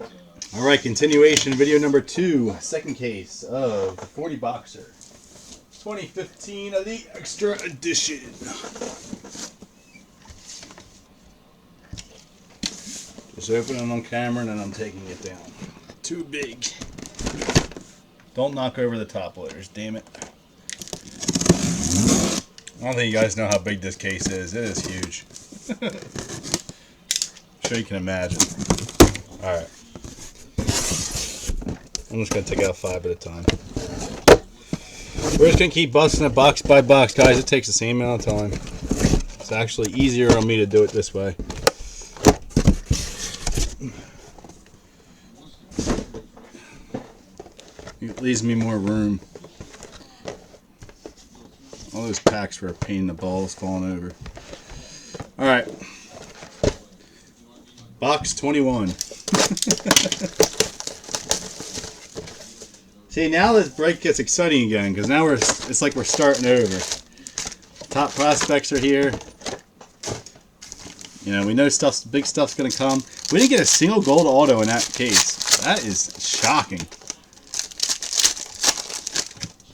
All right, continuation video number 2, second case of the 40 Boxer 2015 of the Extra Edition. Just opening on camera and then I'm taking it down. Too big. Don't knock over the top loaders, damn it. I don't think you guys know how big this case is. It is huge. I'm sure you can imagine. Alright. I'm just going to take out 5 at a time. We're just going to keep busting it box by box, guys. It takes the same amount of time. It's actually easier on me to do it this way. It leaves me more room. All those packs were a pain in the balls falling over. Alright. Box 21. See, now this break gets exciting again, because now it's like we're starting over. Top prospects are here. You know, we know big stuff's going to come. We didn't get a single gold auto in that case. That is shocking.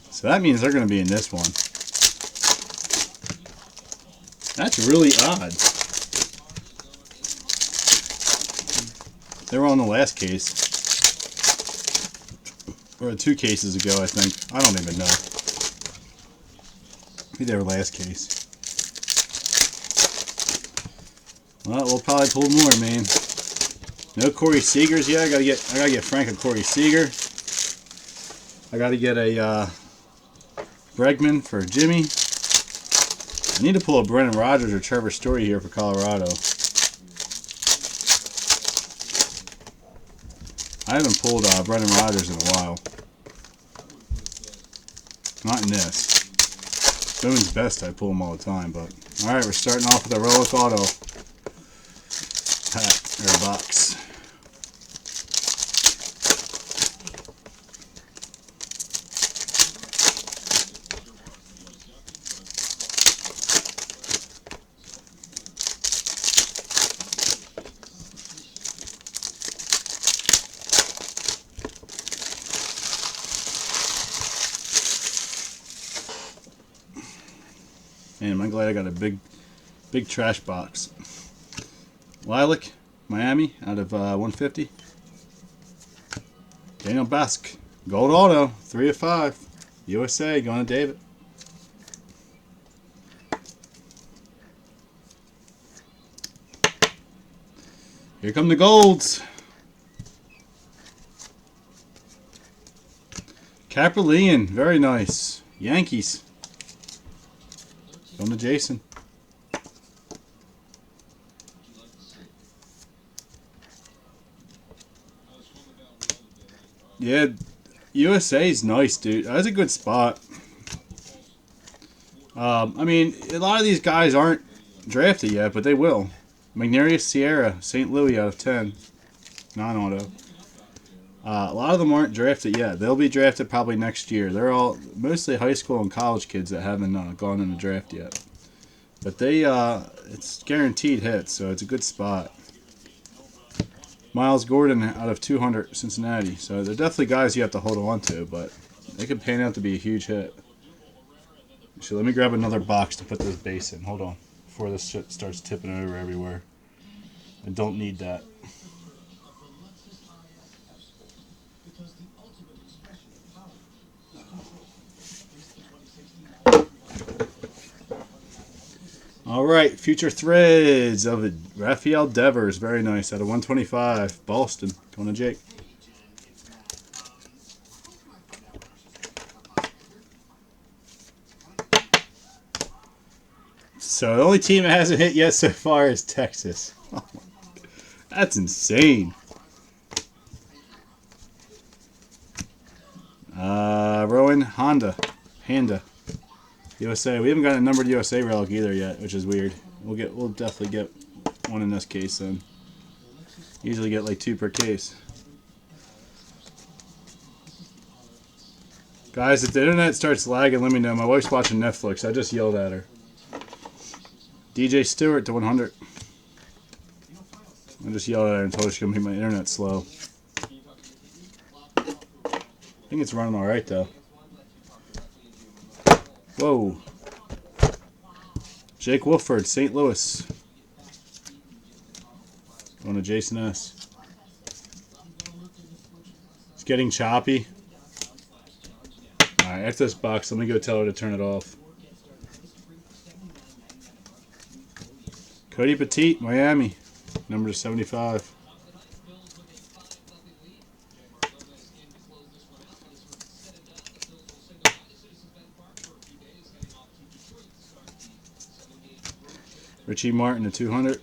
So that means they're going to be in this one. That's really odd. They were on the last case. Or 2 cases ago, I think. I don't even know. Maybe they were last case. Well, we'll probably pull more, man. No Corey Seagers yet. I gotta get Frank and Corey Seager. I gotta get a Bregman for Jimmy. I need to pull a Brendan Rodgers or Trevor Story here for Colorado. I haven't pulled Brendan Rodgers in a while. Not in this. Bowman's best, I pull him all the time, but alright, we're starting off with a Relic Auto pack, or box. Man, I'm glad I got a big trash box. Lilac, Miami, out of 150. Daniel Bask, gold auto, 3 of 5. USA, going to David. Here come the golds. Kaprielian, very nice. Yankees. Going to Jason. Yeah, USA's nice, dude. That's a good spot. I mean, a lot of these guys aren't drafted yet, but they will. Magneuris Sierra, St. Louis out of 10. Non-auto. A lot of them aren't drafted yet. They'll be drafted probably next year. They're all mostly high school and college kids that haven't gone in the draft yet. But they, it's guaranteed hits, so it's a good spot. Miles Gordon out of 200, Cincinnati. So they're definitely guys you have to hold on to, but they could pan out to be a huge hit. So let me grab another box to put this base in. Hold on, before this shit starts tipping over everywhere. I don't need that. Alright, Future Threads of Rafael Devers. Very nice. Out of 125. Boston. Going to Jake. So the only team that hasn't hit yet so far is Texas. Oh my, that's insane. Rowan Honda. USA. We haven't got a numbered USA relic either yet, which is weird. We'll definitely get one in this case then. Usually get like 2 per case. Guys, if the internet starts lagging, let me know. My wife's watching Netflix. I just yelled at her. DJ Stewart to 100. I just yelled at her and told her she's going to make my internet slow. I think it's running all right though. Whoa. Jake Wolford, St. Louis. Going to Jason S. It's getting choppy. Alright, after this box, let me go tell her to turn it off. Cody Petit, Miami. Number 75. Richie Martin to 200.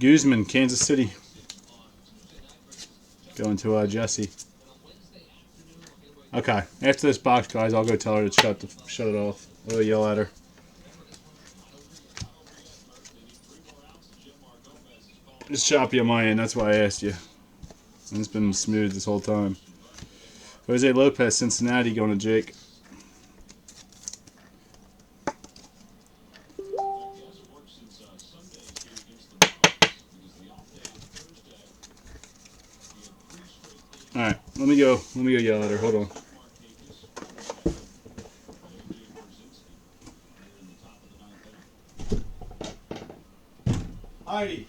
Guzman, Kansas City. Going to Jesse. Okay, after this box, guys, I'll go tell her to shut it off. I'll yell at her. It's choppy on my end, that's why I asked you. And it's been smooth this whole time. Jose Lopez, Cincinnati, going to Jake. Alright, let me go yell at her. Hold on. Heidi.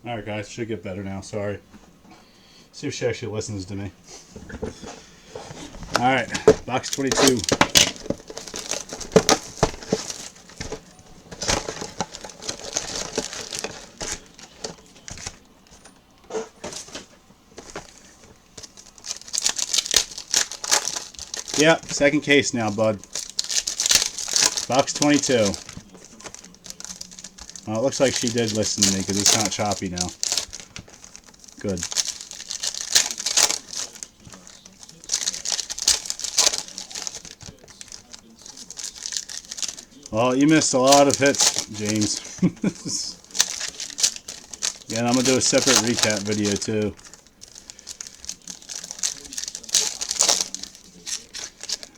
Alright guys, should get better now, sorry. See if she actually listens to me. Alright, box 22. Yep, second case now, bud. Box 22. Well, it looks like she did listen to me because it's not choppy now. Good. Well, you missed a lot of hits, James. Yeah, and I'm going to do a separate recap video, too.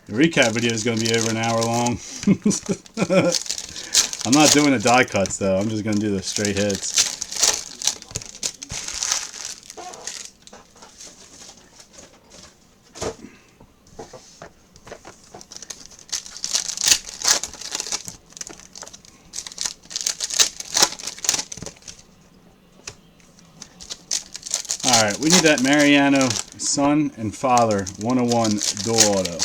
The recap video is going to be over an hour long. I'm not doing the die cuts though, I'm just going to do the straight hits. Alright, we need that Mariano son and father 101 dual auto.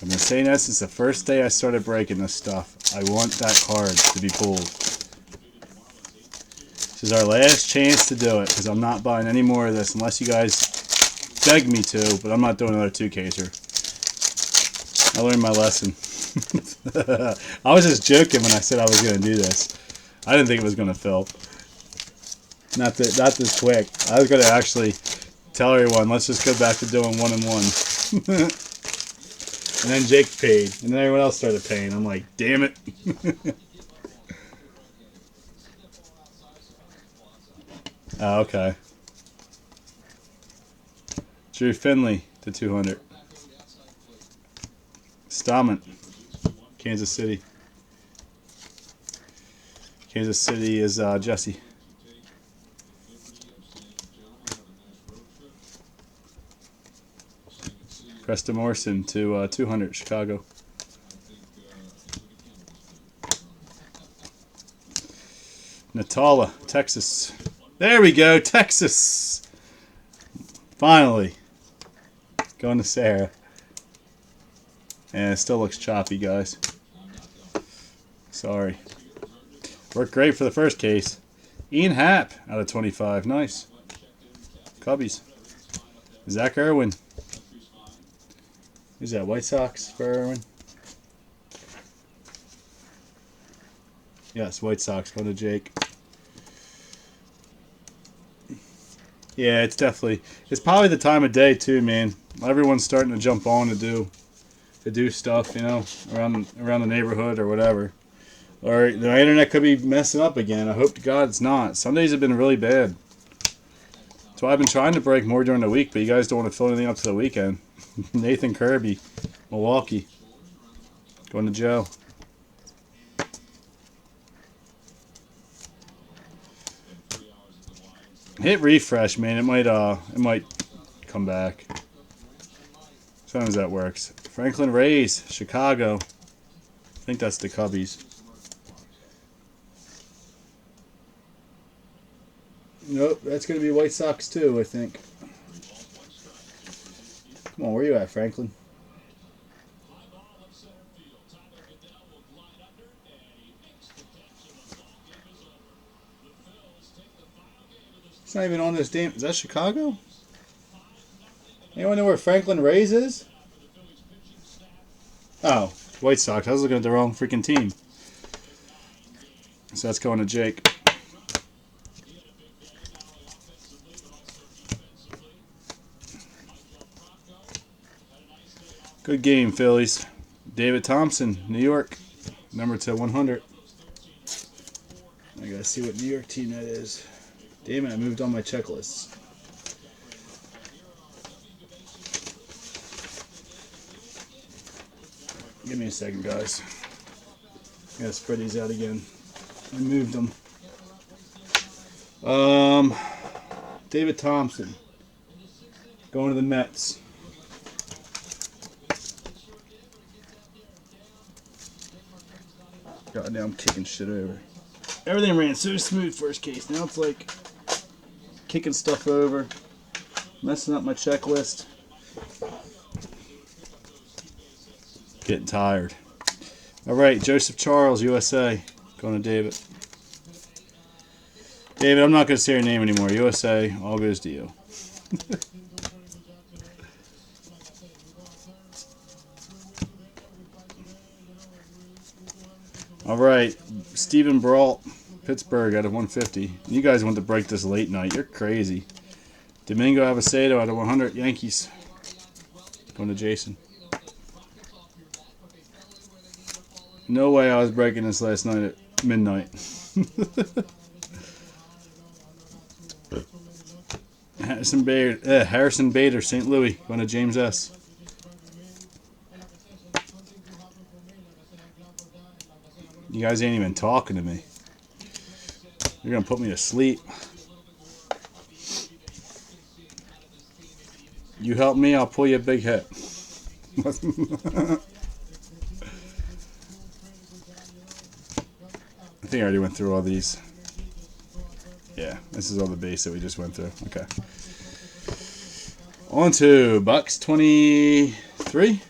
I've been saying this since the first day I started breaking this stuff. I want that card to be pulled. This is our last chance to do it because I'm not buying any more of this unless you guys beg me to, but I'm not doing another 2-caser. I learned my lesson. I was just joking when I said I was going to do this. I didn't think it was going to fill. Not this quick. I was going to actually tell everyone, let's just go back to doing 1 and 1. And then Jake paid. And then everyone else started paying. I'm like, damn it. Oh, okay. Drew Finley to 200. Stammen, Kansas City. Kansas City is Jesse. Preston Morrison to 200, Chicago. Natala, Texas. There we go, Texas. Finally. Going to Sarah. And it still looks choppy, guys. Sorry. Worked great for the first case. Ian Happ out of 25. Nice. Cubbies. Zach Irwin. Who's that? White Sox for Irwin? Yes, White Sox. Going to Jake. Yeah, it's definitely. It's probably the time of day too, man. Everyone's starting to jump on to do stuff, you know, around the neighborhood or whatever. Or the internet could be messing up again. I hope to God it's not. Some days have been really bad. So I've been trying to break more during the week, but you guys don't want to fill anything up to the weekend. Nathan Kirby, Milwaukee. Going to Joe. Hit refresh, man. It might come back. Sometimes that works. Franklin Rays, Chicago. I think that's the Cubbies. Nope, that's going to be White Sox too, I think. Come on, where you at, Franklin? It's not even on this damn... Is that Chicago? Anyone know where Franklin Rays is? Oh, White Sox. I was looking at the wrong freaking team. So that's going to Jake. Good game, Phillies. David Thompson, New York. Number to 100. I gotta see what New York team that is. Damn it, I moved on my checklists. Give me a second, guys. I gotta spread these out again. I moved them. David Thompson. Going to the Mets. God, now I'm kicking shit over. Everything ran so smooth first case. Now it's like kicking stuff over. Messing up my checklist. Getting tired. Alright, Joseph Charles, USA. Going to David. David, I'm not going to say your name anymore. USA, all goes to you. Alright, Stephen Brault, Pittsburgh out of 150. You guys want to break this late night. You're crazy. Domingo Avocado out of 100, Yankees. Going to Jason. No way I was breaking this last night at midnight. Harrison Bader, St. Louis, going to James S. You guys ain't even talking to me. You're going to put me to sleep. You help me, I'll pull you a big hit. I think I already went through all these. Yeah, this is all the base that we just went through. Okay. On to Bucks 23.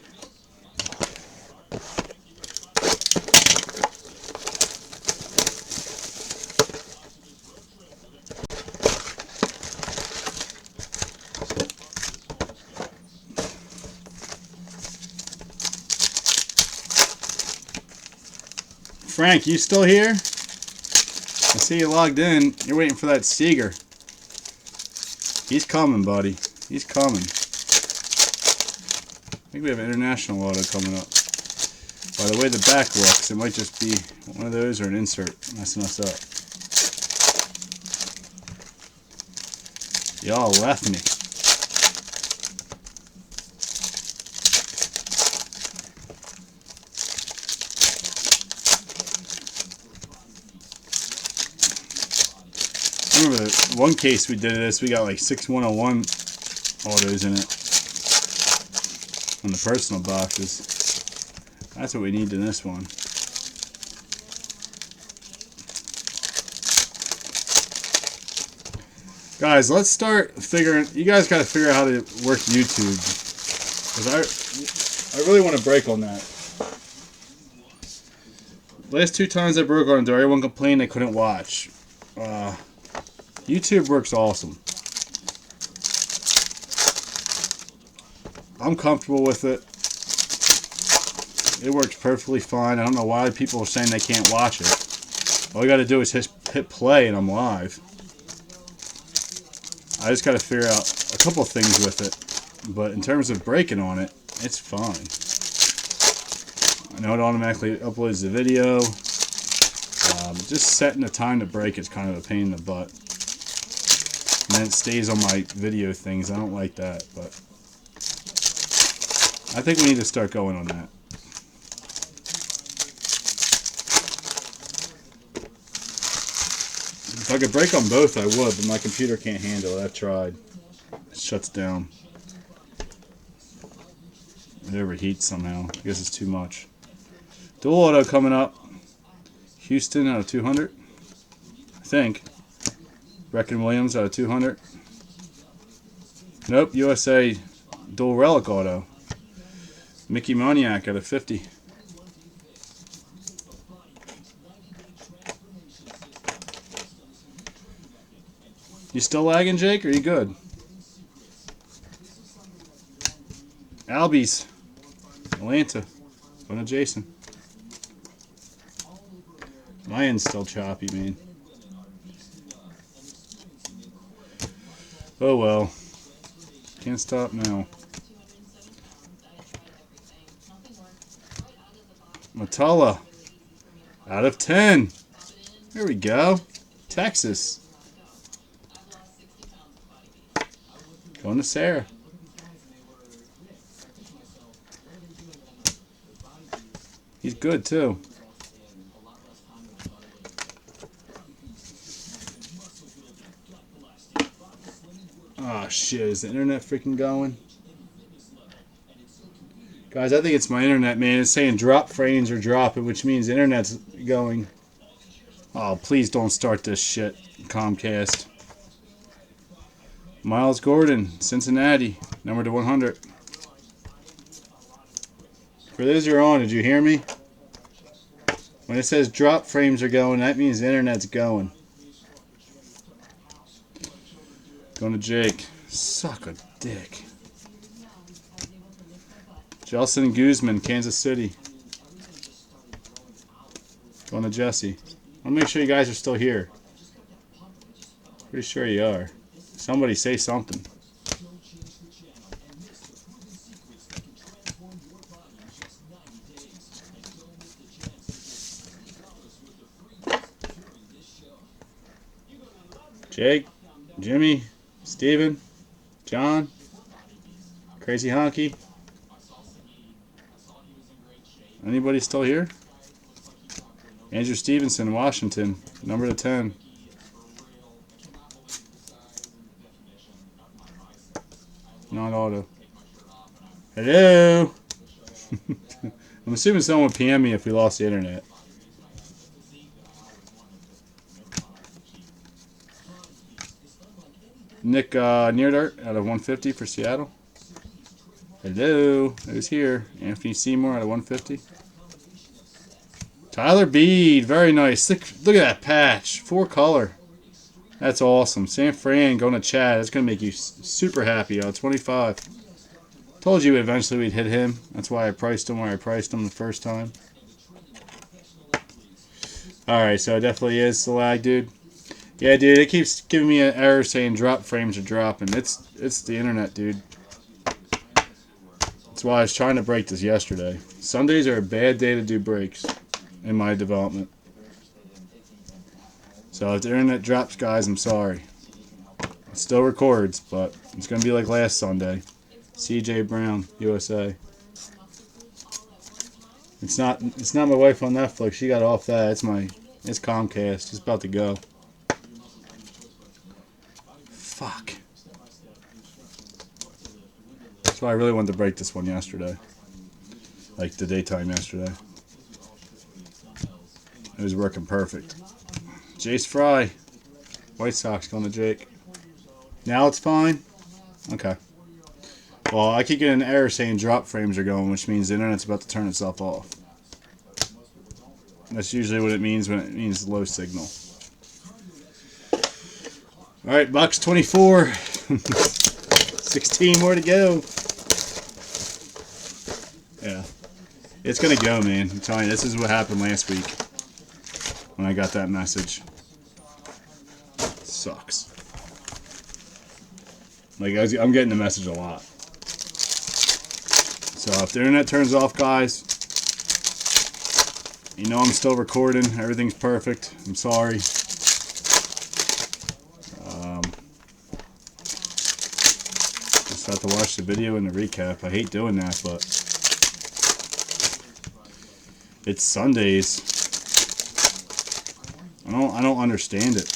Frank, you still here? I see you logged in. You're waiting for that Seager. He's coming, buddy. He's coming. I think we have an international auto coming up. By the way the back looks, it might just be one of those or an insert messing us up. Y'all left me. I remember one case we did this, we got like 6101 autos in it on the personal boxes. That's what we need in this one. Guys, let's start figuring. You guys got to figure out how to work YouTube, because I really want to break on that. Last 2 times I broke on it, everyone complained they couldn't watch. YouTube works awesome. I'm comfortable with it. It works perfectly fine. I don't know why people are saying they can't watch it. All you got to do is hit play and I'm live. I just got to figure out a couple of things with it. But in terms of breaking on it, it's fine. I know it automatically uploads the video. Just setting the time to break is kind of a pain in the butt. And then it stays on my video things. I don't like that, but I think we need to start going on that. If I could break on both, I would, but my computer can't handle it. I've tried. It shuts down. It overheats somehow. I guess it's too much. Dual auto coming up. Houston out of 200. I think. Brecken Williams out of 200. Nope, USA dual relic auto. Mickey Moniak out of 50. You still lagging, Jake? Or are you good? Albies. Atlanta. Going to Jason. My end's still choppy, man. Oh well. Can't stop now. Matala. Out of 10. There we go. Texas. Going to Sarah. He's good too. Oh shit, is the internet freaking going? Guys, I think it's my internet, man. It's saying drop frames are dropping, which means the internet's going. Oh, please don't start this shit, Comcast. Miles Gordon, Cincinnati, number to 100. For those who are on, did you hear me? When it says drop frames are going, that means the internet's going. Going to Jake. Suck a dick. Jelson Guzman, Kansas City. Going to Jesse. I want to make sure you guys are still here. Pretty sure you are. Somebody say something. Jake, Jimmy, Steven, John, Crazy Honky. Anybody still here? Andrew Stevenson, Washington, number to 10. Not auto. Hello? I'm assuming someone would PM me if we lost the internet. Nick Neardart out of 150 for Seattle. Hello. Who's here? Anthony Seymour out of 150. Tyler Beede. Very nice. Look at that patch. 4-color. That's awesome. San Fran going to Chad. That's going to make you super happy. 25. Told you eventually we'd hit him. That's why I priced him where I priced him the first time. Alright, so it definitely is the lag, dude. Yeah, dude, it keeps giving me an error saying drop frames are dropping. It's the internet, dude. That's why I was trying to break this yesterday. Sundays are a bad day to do breaks in my development. So if the internet drops, guys, I'm sorry. It still records, but it's going to be like last Sunday. CJ Brown, USA. It's not my wife on Netflix. She got off that. It's Comcast. It's about to go. Fuck. That's why I really wanted to break this one yesterday. Like the daytime yesterday. It was working perfect. Jace Fry. White Sox going to Jake. Now it's fine? Okay. Well, I keep getting an error saying drop frames are going, which means the internet's about to turn itself off. That's usually what it means when it means low signal. Alright, box 24. 16 more to go. Yeah. It's gonna go, man. I'm telling you, this is what happened last week when I got that message. Sucks. Like, I'm getting the message a lot. So if the internet turns off, guys, you know I'm still recording. Everything's perfect. I'm sorry. Just have to watch the video and the recap. I hate doing that, but it's Sundays. I don't understand it.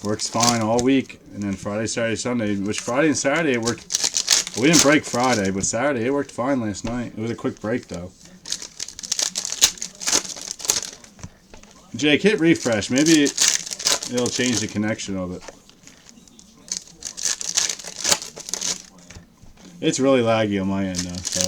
Works fine all week, and then Friday, Saturday, Sunday. Which Friday and Saturday it worked. Well, we didn't break Friday, but Saturday it worked fine last night. It was a quick break though. Jake, hit refresh. Maybe it'll change the connection of it. It's really laggy on my end though, so.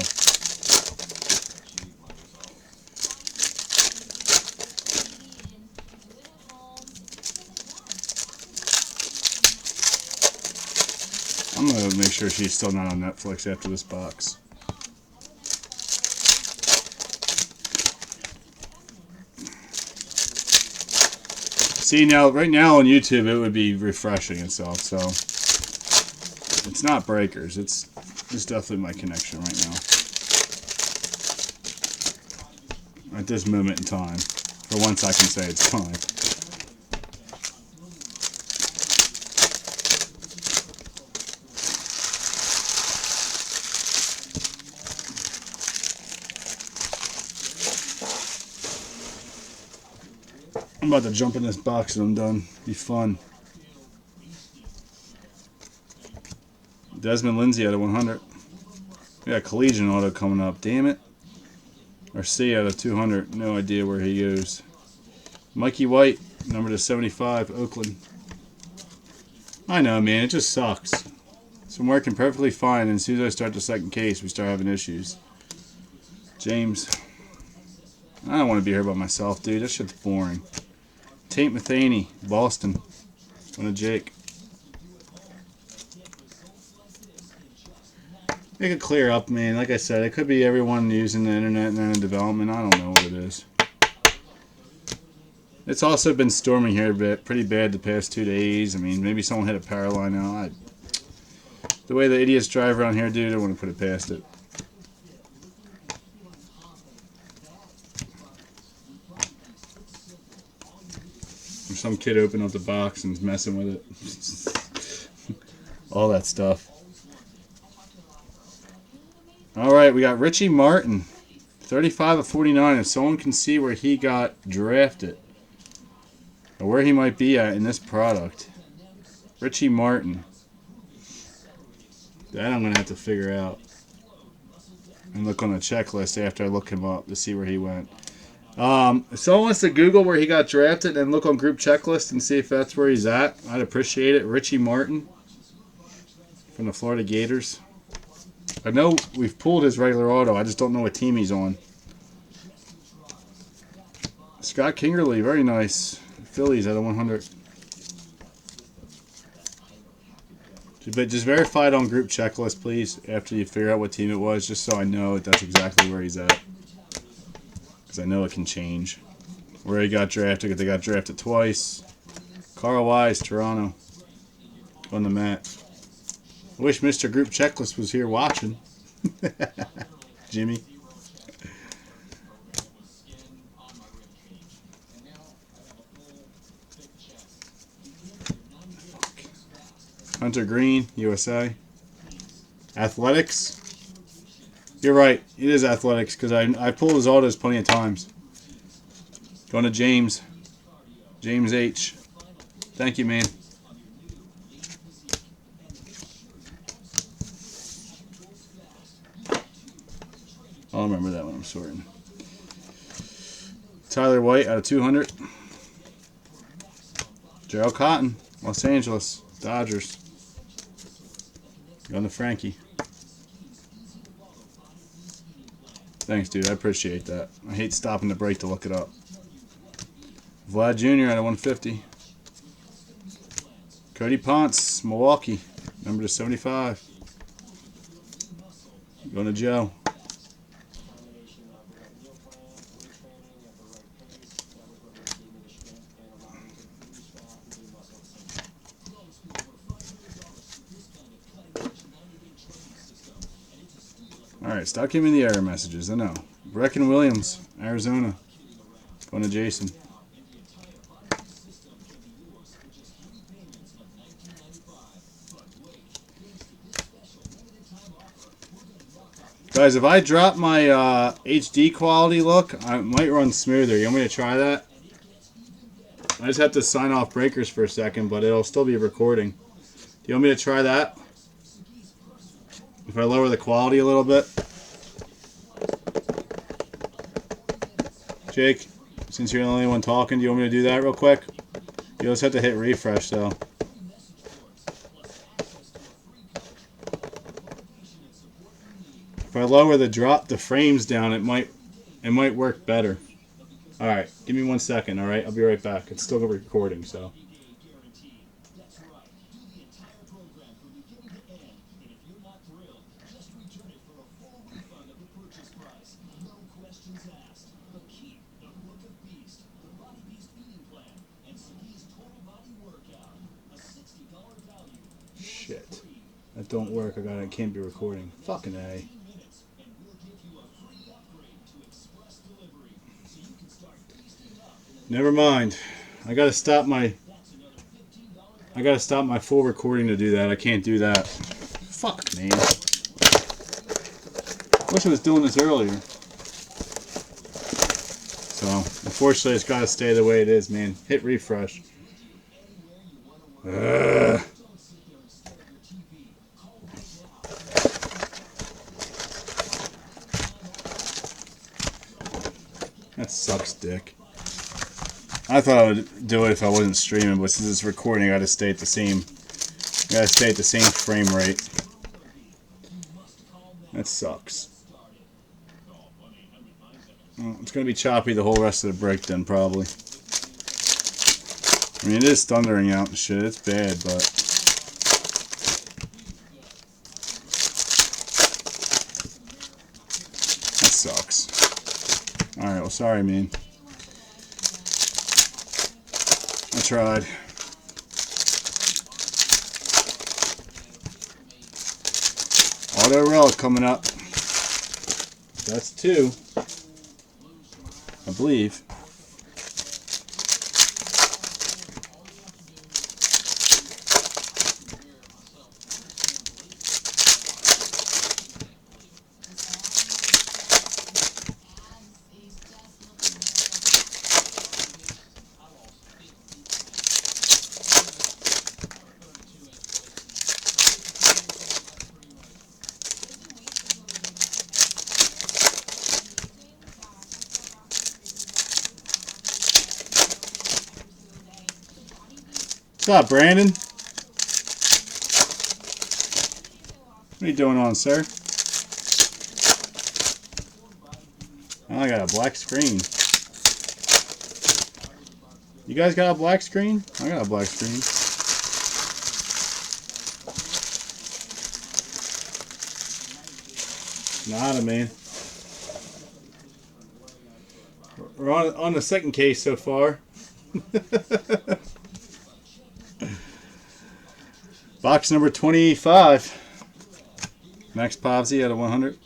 I'm going to make sure she's still not on Netflix after this box. See, now, right now on YouTube, it would be refreshing itself, so it's not breakers. It's definitely my connection right now. At this moment in time. For once, I can say it's fine. I'm about to jump in this box and I'm done. Be fun. Desmond Lindsay out of 100. We got Collegian auto coming up. Damn it. Arcia out of 200. No idea where he goes. Mikey White, number to 75, Oakland. I know, man. It just sucks. So I'm working perfectly fine, and as soon as I start the second case, we start having issues. James. I don't want to be here by myself, dude. That shit's boring. Tate Matheny, Boston. Going to Jake. It could clear up, man. Like I said, it could be everyone using the internet and then in development. I don't know what it is. It's also been storming here pretty bad the past 2 days. I mean, maybe someone hit a power line out. The way the idiots drive around here, dude, I want to put it past it. Some kid opened up the box and is messing with it. All that stuff. Alright, we got Richie Martin. 35 of 49. If someone can see where he got drafted, or where he might be at in this product. Richie Martin. That I'm going to have to figure out. And look on the checklist after I look him up to see where he went. If someone wants to Google where he got drafted and look on group checklist and see if that's where he's at, I'd appreciate it. Richie Martin from the Florida Gators. I know we've pulled his regular auto. I just don't know what team he's on. Scott Kingerly, very nice. Phillies at a 100. But just verify it on group checklist, please, after you figure out what team it was, just so I know that's exactly where he's at. I know it can change. Where he got drafted, they got drafted twice. Carl Wise, Toronto. On the mat. I wish Mr. Group Checklist was here watching. Jimmy. Hunter Green, USA. Athletics. You're right. It is Athletics because I pulled his autos plenty of times. Going to James. James H. Thank you, man. I'll remember that when I'm sorting. Tyler White out of 200. Gerald Cotton, Los Angeles Dodgers. Going to Frankie. Thanks, dude. I appreciate that. I hate stopping the break to look it up. Vlad Jr. out of 150. Cody Ponce, Milwaukee. Number to 75. Going to Joe. Alright, stop giving me the error messages. I know. Brecken Williams, Arizona. Going to Jason. Guys, if I drop my HD quality look, I might run smoother. You want me to try that? I just have to sign off breakers for a second, but it'll still be recording. Do you want me to try that? If I lower the quality a little bit? Jake, since you're the only one talking, do you want me to do that real quick? You just have to hit refresh, though. If I lower the frames down, it might work better. All right, give me 1 second. All right, I'll be right back. It's still recording, so. Shit, that don't work. I can't be recording. Fucking A. Never mind. I gotta stop my full recording to do that. I can't do that. Fuck, man. Wish I was doing this earlier. So, unfortunately, it's gotta stay the way it is, man. Hit refresh. That sucks, dick. I thought I would do it if I wasn't streaming, but since it's recording, I gotta stay at the same. Gotta stay at the same frame rate. That sucks. Well, it's gonna be choppy the whole rest of the break then, probably. I mean, it is thundering out and shit. It's bad, but that sucks. All right, well, sorry, man. I tried. Auto Relic coming up. That's 2. I believe. What's up, Brandon? What are you doing on, sir? Oh, I got a black screen. You guys got a black screen? I got a black screen. Nada, man. We're on the second case so far. Box number 25. Max Povsey out of 100.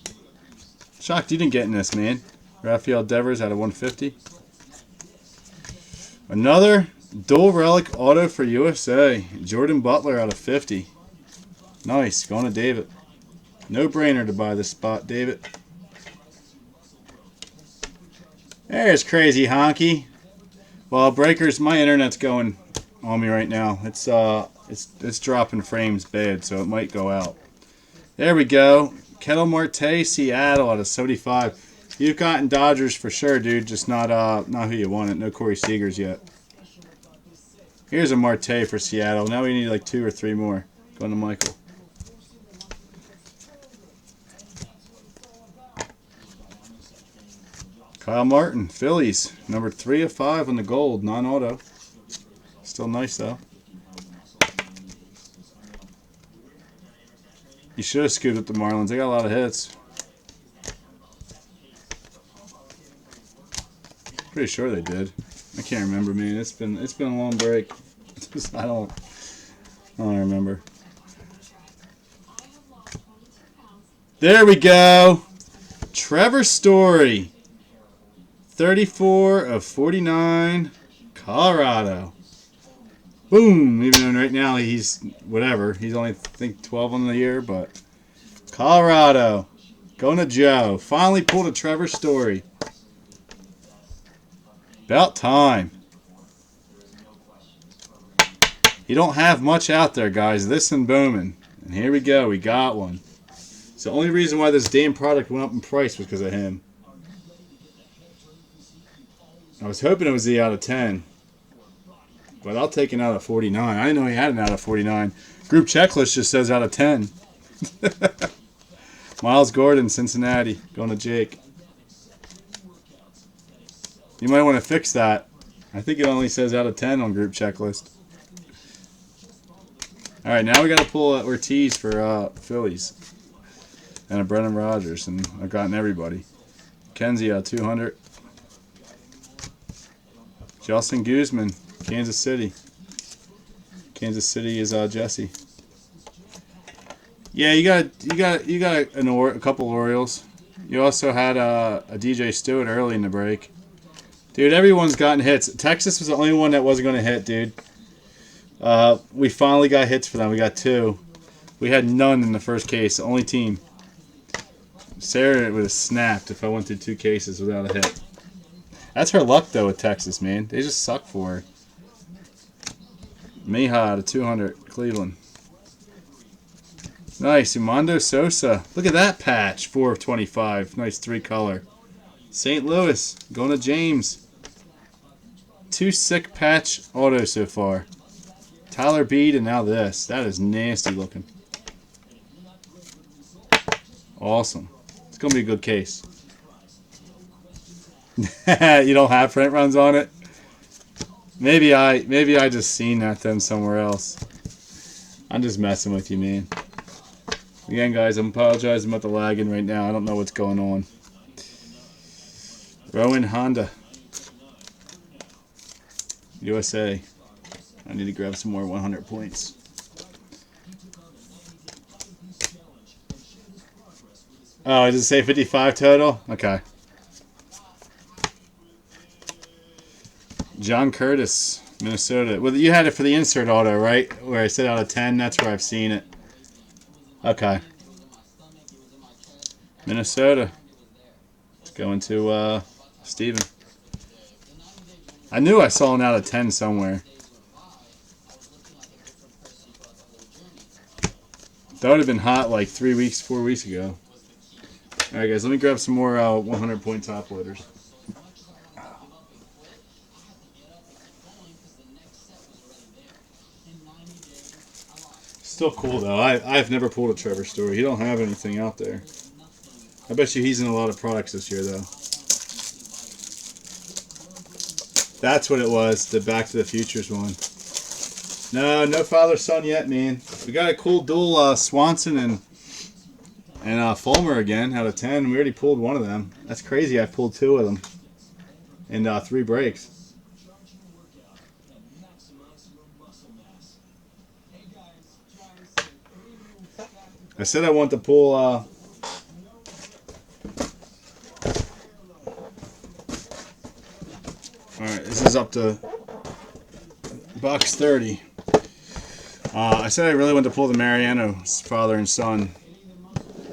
Shocked you didn't get in this, man. Rafael Devers out of 150. Another dual relic auto for USA. Jordan Butler out of 50. Nice. Going to David. No brainer to buy this spot, David. There's Crazy Honky. Well, breakers, my internet's going on me right now. It's dropping frames bad, so it might go out. There we go. Ketel Marte, Seattle out of 75. You've gotten Dodgers for sure, dude. Just not who you wanted. No Corey Seagers yet. Here's a Marte for Seattle. Now we need like 2 or 3 more. Going to Michael. Kyle Martin, Phillies. Number 3 of 5 on the gold. Non-auto. Still nice, though. You should have scooped up the Marlins. They got a lot of hits. Pretty sure they did. I can't remember, man. It's been a long break. I don't remember. There we go. Trevor Story. 34 of 49. Colorado. Boom. Even though right now he's whatever. He's only, I think, 12 on the year, but Colorado. Going to Joe. Finally pulled a Trevor Story. About time. You don't have much out there, guys. This and Bowman. And here we go. We got one. It's the only reason why this damn product went up in price was because of him. I was hoping it was the out of 10. But I'll take an out of 49. I didn't know he had an out of 49. Group checklist just says out of 10. Miles Gordon, Cincinnati. Going to Jake. You might want to fix that. I think it only says out of 10 on group checklist. All right, now we got to pull Ortiz for Phillies. And a Brendan Rodgers, and I've gotten everybody. Kenzie, 200. Justin Guzman, Kansas City. Kansas City is Jesse. Yeah, you got a couple Orioles. You also had a DJ Stewart early in the break. Dude, everyone's gotten hits. Texas was the only one that wasn't going to hit, dude. We finally got hits for them. We got 2. We had none in the first case. The only team. Sarah would have snapped if I went through 2 cases without a hit. That's her luck, though, with Texas, man. They just suck for her. Mejia, 200, Cleveland. Nice. Umando Sosa. Look at that patch. 4 of 25. Nice 3-color. St. Louis. Going to James. 2 sick patch autos so far. Tyler Beede and now this. That is nasty looking. Awesome. It's going to be a good case. You don't have print runs on it? Maybe I just seen that then somewhere else. I'm just messing with you, man. Again, guys, I'm apologizing about the lagging right now. I don't know what's going on. Rowan Honda. USA. I need to grab some more 100 points. Oh, does it say 55 total? Okay. John Curtis, Minnesota. Well, you had it for the insert auto, right? Where I said out of 10. That's where I've seen it. Okay. Minnesota. It's going to Steven. I knew I saw an out of 10 somewhere. That would have been hot like 4 weeks ago. Alright, guys, let me grab some more 100-point top loaders. Still cool, though. I've never pulled a Trevor Story. He don't have anything out there. I bet you he's in a lot of products this year, though. That's what it was, the Back to the Futures one. No father-son yet, man. We got a cool dual Swanson and Fulmer again out of 10. We already pulled one of them. That's crazy. I pulled 2 of them in 3 breaks. I said I want to pull alright, this is up to box 30. I said I really want to pull the Mariano's father and son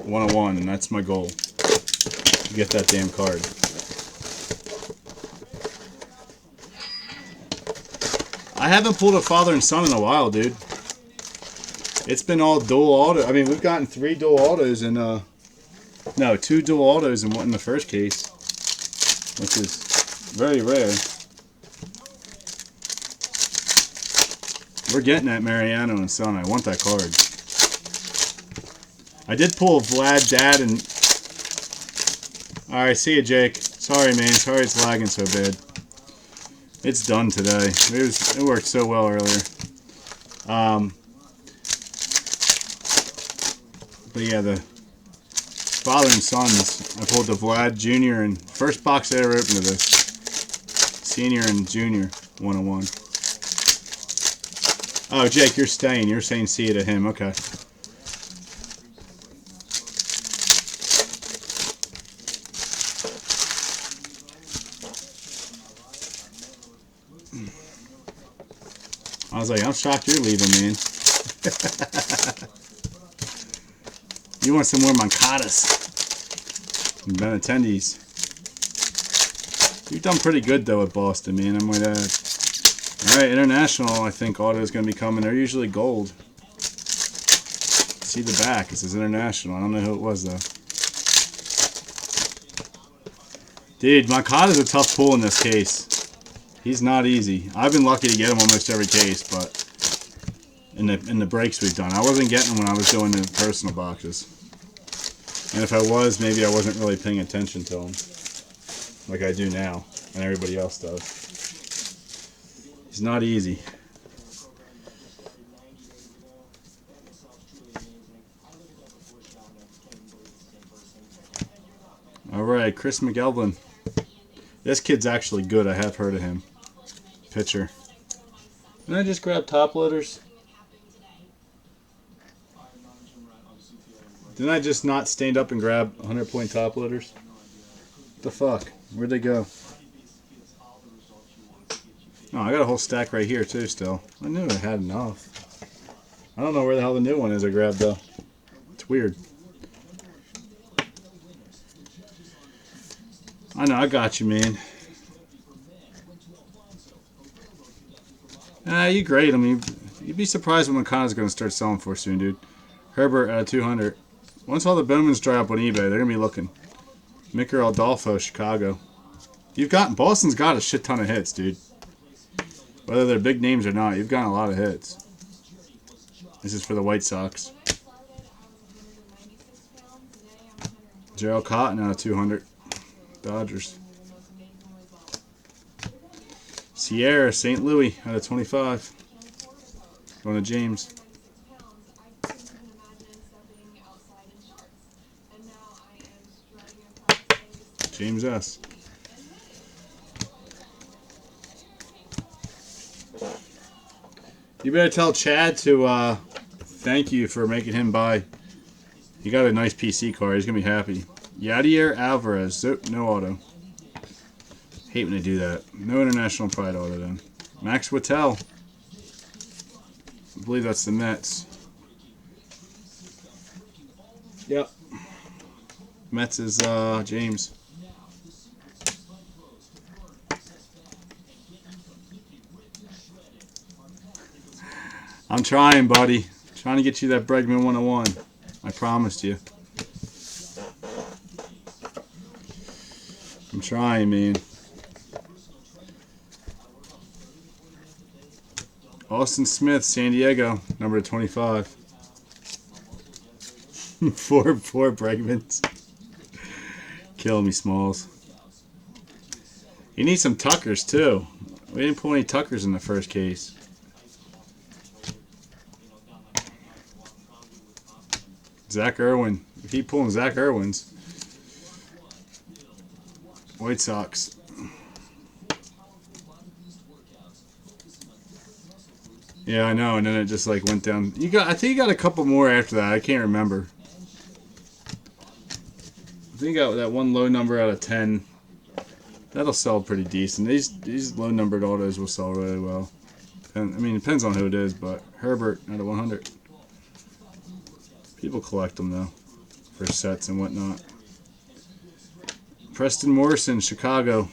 101, and that's my goal. To get that damn card. I haven't pulled a father and son in a while, dude. It's been all dual auto. I mean, we've gotten 3 dual autos and no, 2 dual autos and 1 in the first case, which is very rare. We're getting that Mariano and son. I want that card. I did pull Vlad Dad and... Alright, see you, Jake. Sorry, man. Sorry it's lagging so bad. It's done today. It worked so well earlier. But yeah, the father and sons, I pulled the Vlad Jr. and first box I ever opened of this. Senior and Junior 101. Oh, Jake, you're staying. You're saying see you to him. Okay. I was like, I'm shocked you're leaving, man. You want some more Moncadas and Benintendi's. You've done pretty good, though, at Boston, man, I might add. Alright, International, I think auto is going to be coming. They're usually gold. See the back. It says International. I don't know who it was, though. Dude, Moncada's a tough pull in this case. He's not easy. I've been lucky to get him almost every case, but in the breaks we've done. I wasn't getting them when I was doing the personal boxes. And if I was, maybe I wasn't really paying attention to them like I do now, and everybody else does. He's not easy. Alright, Chris McElvin. This kid's actually good. I have heard of him. Pitcher. Didn't I just grab top loaders? Didn't I just not stand up and grab 100-point top loaders? What the fuck? Where'd they go? Oh, I got a whole stack right here too still. I knew I had enough. I don't know where the hell the new one is I grabbed though. It's weird. I know, I got you, man. You grade them. You'd be surprised what Moncada's going to start selling for soon, dude. Herbert at 200. Once all the Bowmans dry up on eBay, they're going to be looking. Micker Adolfo, Chicago. Boston's got a shit ton of hits, dude. Whether they're big names or not, you've gotten a lot of hits. This is for the White Sox. Gerald Cotton out of 200. Dodgers. Sierra, St. Louis out of 25. Going to James. James S. You better tell Chad to thank you for making him buy. He got a nice PC card. He's going to be happy. Yadier Alvarez. No auto. Hate when they do that. No International Pride auto then. Max Whittel. I believe that's the Mets. Yep. Mets is James. I'm trying, buddy. Trying to get you that Bregman 101. I promised you. I'm trying, man. Austin Smith, San Diego, number 25. four Bregmans. Killing me, Smalls. You need some Tuckers, too. We didn't pull any Tuckers in the first case. Zach Irwin. We keep pulling Zach Irwins. White Sox. Yeah, I know, and then it just like went down. I think you got a couple more after that. I can't remember. I think you got that one low number out of 10. That'll sell pretty decent. These low numbered autos will sell really well. And, I mean, it depends on who it is, but Herbert out of 100. People collect them though, for sets and whatnot. Preston Morrison, Chicago.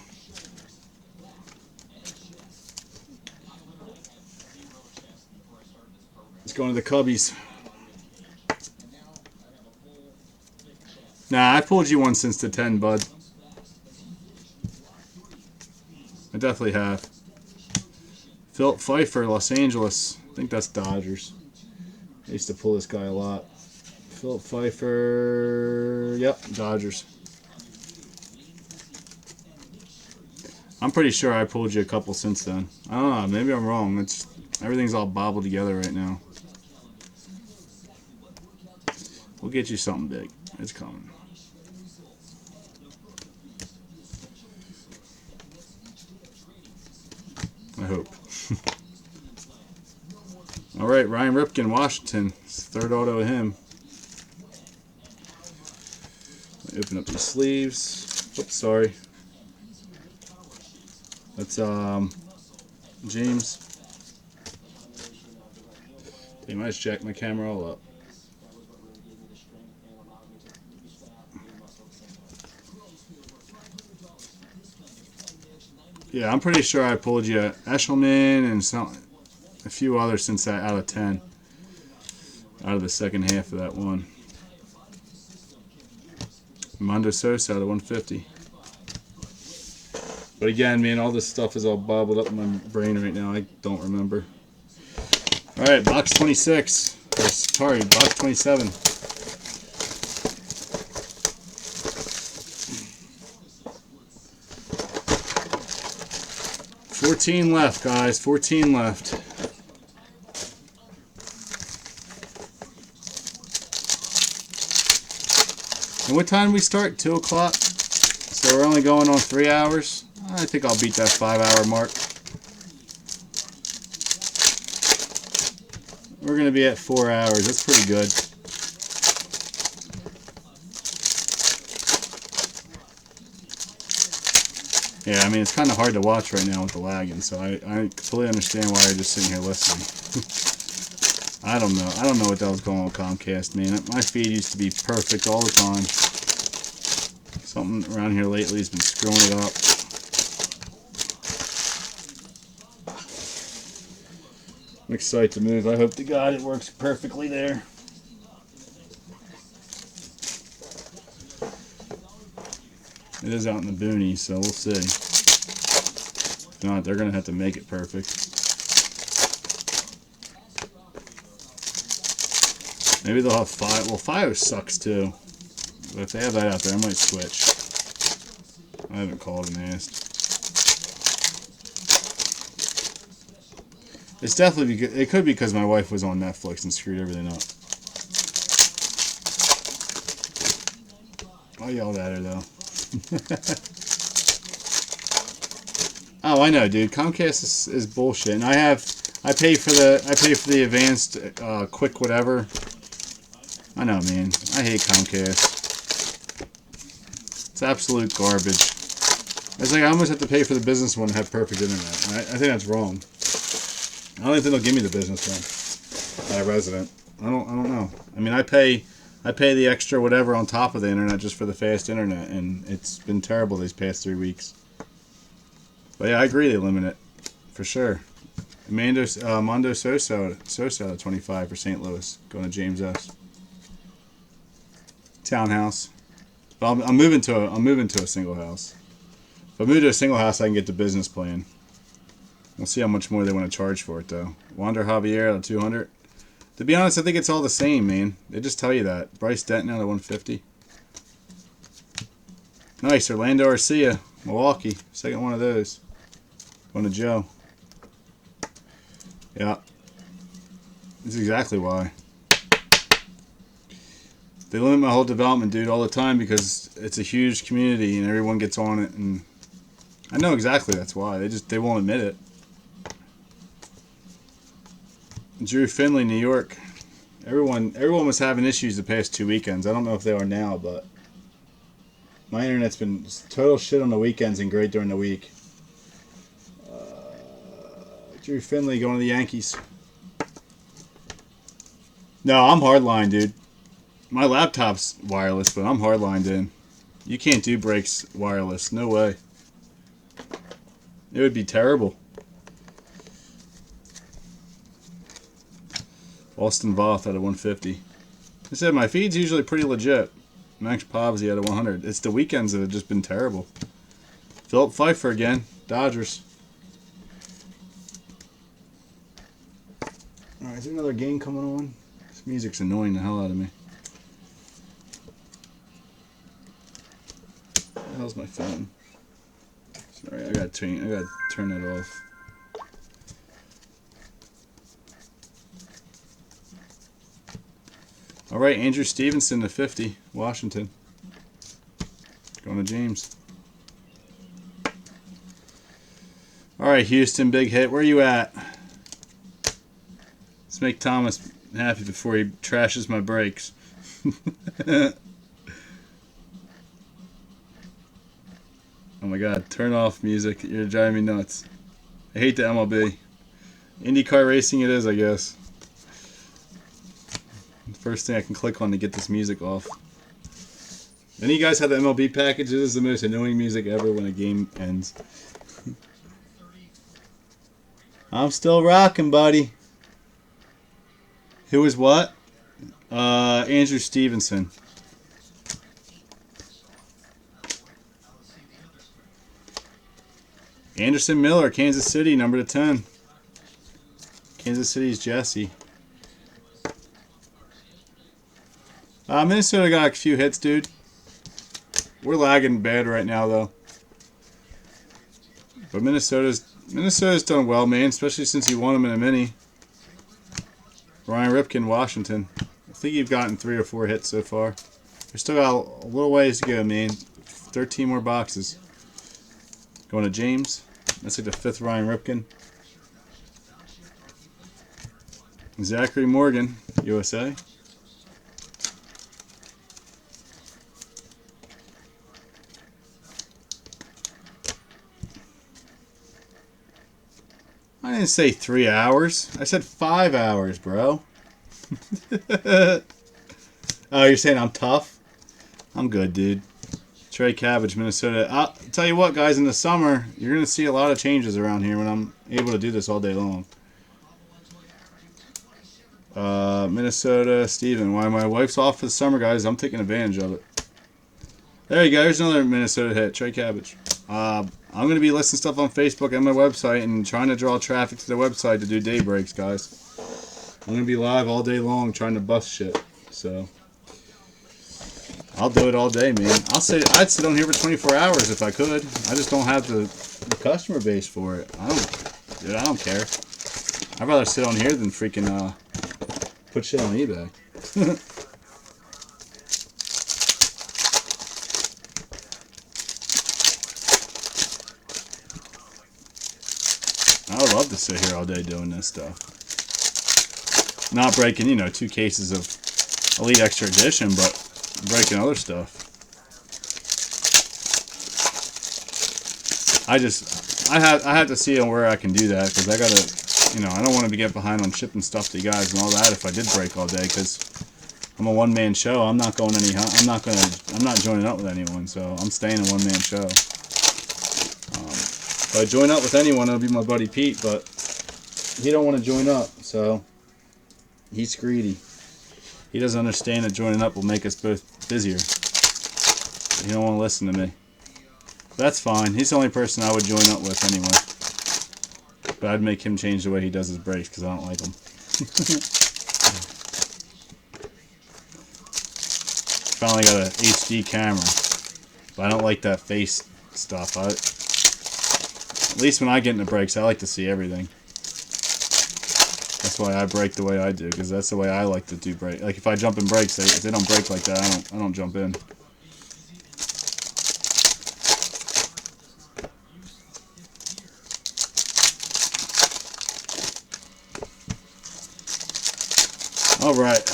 Let's go into the Cubbies. Nah, I pulled you one since the 10, bud. I definitely have. Philip Pfeiffer, Los Angeles. I think that's Dodgers. I used to pull this guy a lot. Philip Pfeiffer. Yep, Dodgers. I'm pretty sure I pulled you a couple since then. I don't know. Maybe I'm wrong. Everything's all bobbled together right now. We'll get you something big. It's coming. I hope. All right, Ryan Ripken, Washington. It's the third auto of him. Open up these sleeves. Oops, sorry. That's James. They might jack my camera all up. Yeah, I'm pretty sure I pulled you Eshelman and a few others since that out of 10. Out of the second half of that one. Mondo Sosa out of 150. But again, man, all this stuff is all bobbled up in my brain right now. I don't remember. All right, box 26. Sorry, box 27. $14 left, guys. 14 left. And what time we start? 2 o'clock? So we're only going on 3 hours. I think I'll beat that 5-hour mark. We're going to be at 4 hours. That's pretty good. Yeah, I mean, it's kind of hard to watch right now with the lagging, so I completely understand why you're just sitting here listening. I don't know. I don't know what the hell's going on with Comcast, man. My feed used to be perfect all the time. Something around here lately has been screwing it up. I'm excited to move. I hope to God it works perfectly there. It is out in the boonies, so we'll see. If not, they're going to have to make it perfect. Maybe they'll have Fios. Well, Fios sucks too. But if they have that out there, I might switch. I haven't called and asked. It's definitely because it could be because my wife was on Netflix and screwed everything up. I yelled at her though. Oh, I know, dude. Comcast is bullshit, and I pay for the advanced quick whatever. I know, man. I hate Comcast. It's absolute garbage. It's like I almost have to pay for the business one to have perfect internet. And I think that's wrong. I don't think they'll give me the business one. Resident. I don't know. I mean, I pay the extra whatever on top of the internet just for the fast internet, and it's been terrible these past 3 weeks. But yeah, I agree they limit it for sure. Mondo Sosa at 25 for St. Louis, going to James S. Townhouse. But I'm moving to a single house. If I move to a single house, I can get the business plan. We'll see how much more they want to charge for it, though. Wander Javier at 200. To be honest, I think it's all the same, man. They just tell you that. Bryce Denton out of 150. Nice, Orlando Arcia, Milwaukee. Second one of those. Going to Joe. Yeah. That's exactly why. They limit my whole development, dude, all the time because it's a huge community and everyone gets on it, and I know exactly that's why. They won't admit it. Drew Finley, New York. Everyone was having issues the past 2 weekends. I don't know if they are now, but my internet's been total shit on the weekends and great during the week. Drew Finley going to the Yankees. No, I'm hardline, dude. My laptop's wireless, but I'm hardlined in. You can't do breaks wireless. No way. It would be terrible. Austin Voth out of 150. I said my feed's usually pretty legit. Max Pavsey out of 100. It's the weekends that have just been terrible. Philip Pfeiffer again. Dodgers. Alright, is there another game coming on? This music's annoying the hell out of me. Where the hell's my phone? Sorry, I gotta turn that off. All right, Andrew Stevenson to 50, Washington. Going to James. All right, Houston, big hit. Where are you at? Let's make Thomas happy before he trashes my brakes. Oh my God, turn off music. You're driving me nuts. I hate the MLB. IndyCar racing it is, I guess. First thing I can click on to get this music off. Any of you guys have the MLB package? It is the most annoying music ever when a game ends. I'm still rocking, buddy. Who is what? Andrew Stevenson. Anderson Miller, Kansas City, number 10. Kansas City's Jesse. Minnesota got a few hits, dude. We're lagging bad right now, though. But Minnesota's done well, man, especially since you won them in a mini. Ryan Ripken, Washington. I think you've gotten 3 or 4 hits so far. We still got a little ways to go, man. 13 more boxes. Going to James. That's like the 5th Ryan Ripken. Zachary Morgan, USA. I didn't say 3 hours. I said 5 hours, bro. Oh, you're saying I'm tough? I'm good, dude. Trey Cabbage, Minnesota. I'll tell you what, guys, in the summer, you're going to see a lot of changes around here when I'm able to do this all day long. Minnesota, Steven. While my wife's off for the summer, guys, I'm taking advantage of it. There you go. There's another Minnesota hit. Trey Cabbage. I'm going to be listing stuff on Facebook and my website and trying to draw traffic to the website to do day breaks, guys. I'm going to be live all day long trying to bust shit. So, I'll do it all day, man. I'd sit on here for 24 hours if I could. I just don't have the customer base for it. I don't care. I'd rather sit on here than freaking put shit on eBay. I would love to sit here all day doing this stuff. Not breaking, 2 cases of Elite Extra Edition, but breaking other stuff. I have to see where I can do that, because I gotta, I don't want to get behind on shipping stuff to you guys and all that if I did break all day, because I'm a one-man show. I'm not joining up with anyone, so I'm staying a one-man show. If I join up with anyone, it'll be my buddy Pete, but he don't want to join up, so he's greedy. He doesn't understand that joining up will make us both busier. He don't want to listen to me. That's fine. He's the only person I would join up with anyway. But I'd make him change the way he does his breaks because I don't like them. Finally got an HD camera. But I don't like that face stuff. At least when I get into breaks, I like to see everything. That's why I break the way I do, because that's the way I like to do break. Like if I jump in breaks, if they don't break like that, I don't jump in. All right.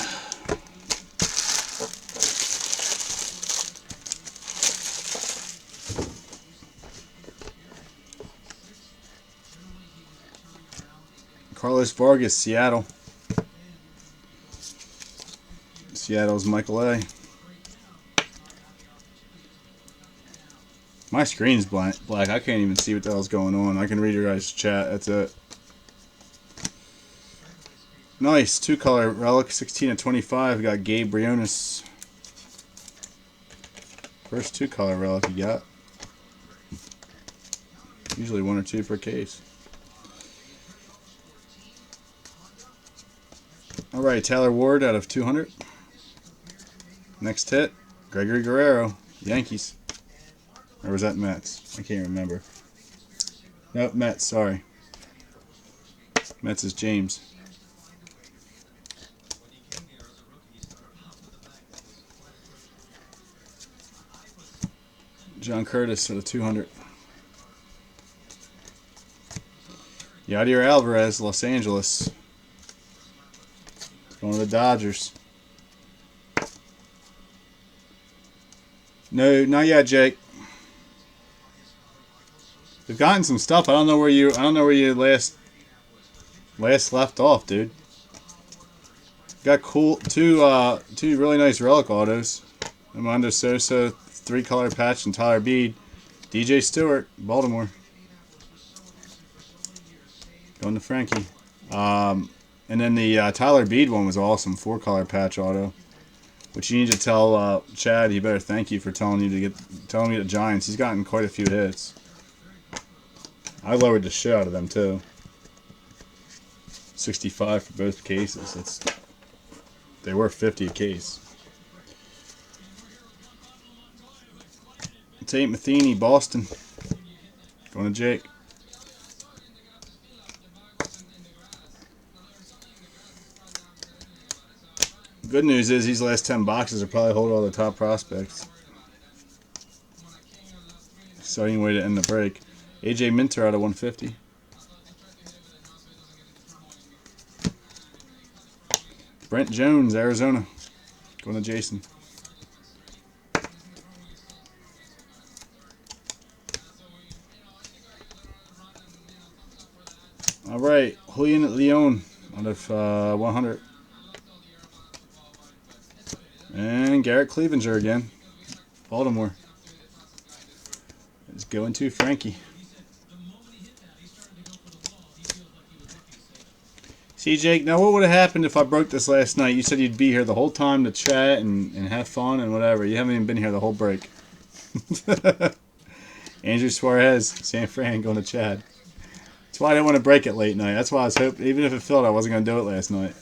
Carlos Vargas, Seattle. Seattle's Michael A. My screen's black. I can't even see what the hell's going on. I can read your guys' chat. That's it. Nice. 2-color relic, 16 of 25. We got Gabe Briones. First 2-color relic you got. Usually 1 or 2 per case. Alright, Tyler Ward out of 200. Next hit, Gregory Guerrero, Yankees. Or was that Mets? I can't remember. Nope, Mets, sorry. Mets is James. John Curtis out of 200. Yadier Alvarez, Los Angeles. Going to the Dodgers. No, not yet, Jake. We've gotten some stuff. I don't know where you last left off, dude. Got cool two really nice relic autos. Armando Sosa, 3-color patch, and Tyler Beede. DJ Stewart, Baltimore. Going to Frankie. And then the Tyler Beede one was awesome, 4-color patch auto. Which you need to tell Chad. He better thank you for telling me the Giants. He's gotten quite a few hits. I lowered the shit out of them too. 65 for both cases. They were 50 a case. Tate Matheny, Boston. Going to Jake. Good news is these last 10 boxes will probably hold all the top prospects. Starting way to end the break. AJ Minter out of 150. Brent Jones, Arizona. Going to Jason. All right, Julian Leon out of 100. And Garrett Cleavinger again. Baltimore. It's going to Frankie. See, Jake, now what would have happened if I broke this last night? You said you'd be here the whole time to chat and have fun and whatever. You haven't even been here the whole break. Andrew Suarez, San Fran, going to Chad. That's why I didn't want to break it late night. That's why I was hoping, even if it filled, I wasn't going to do it last night.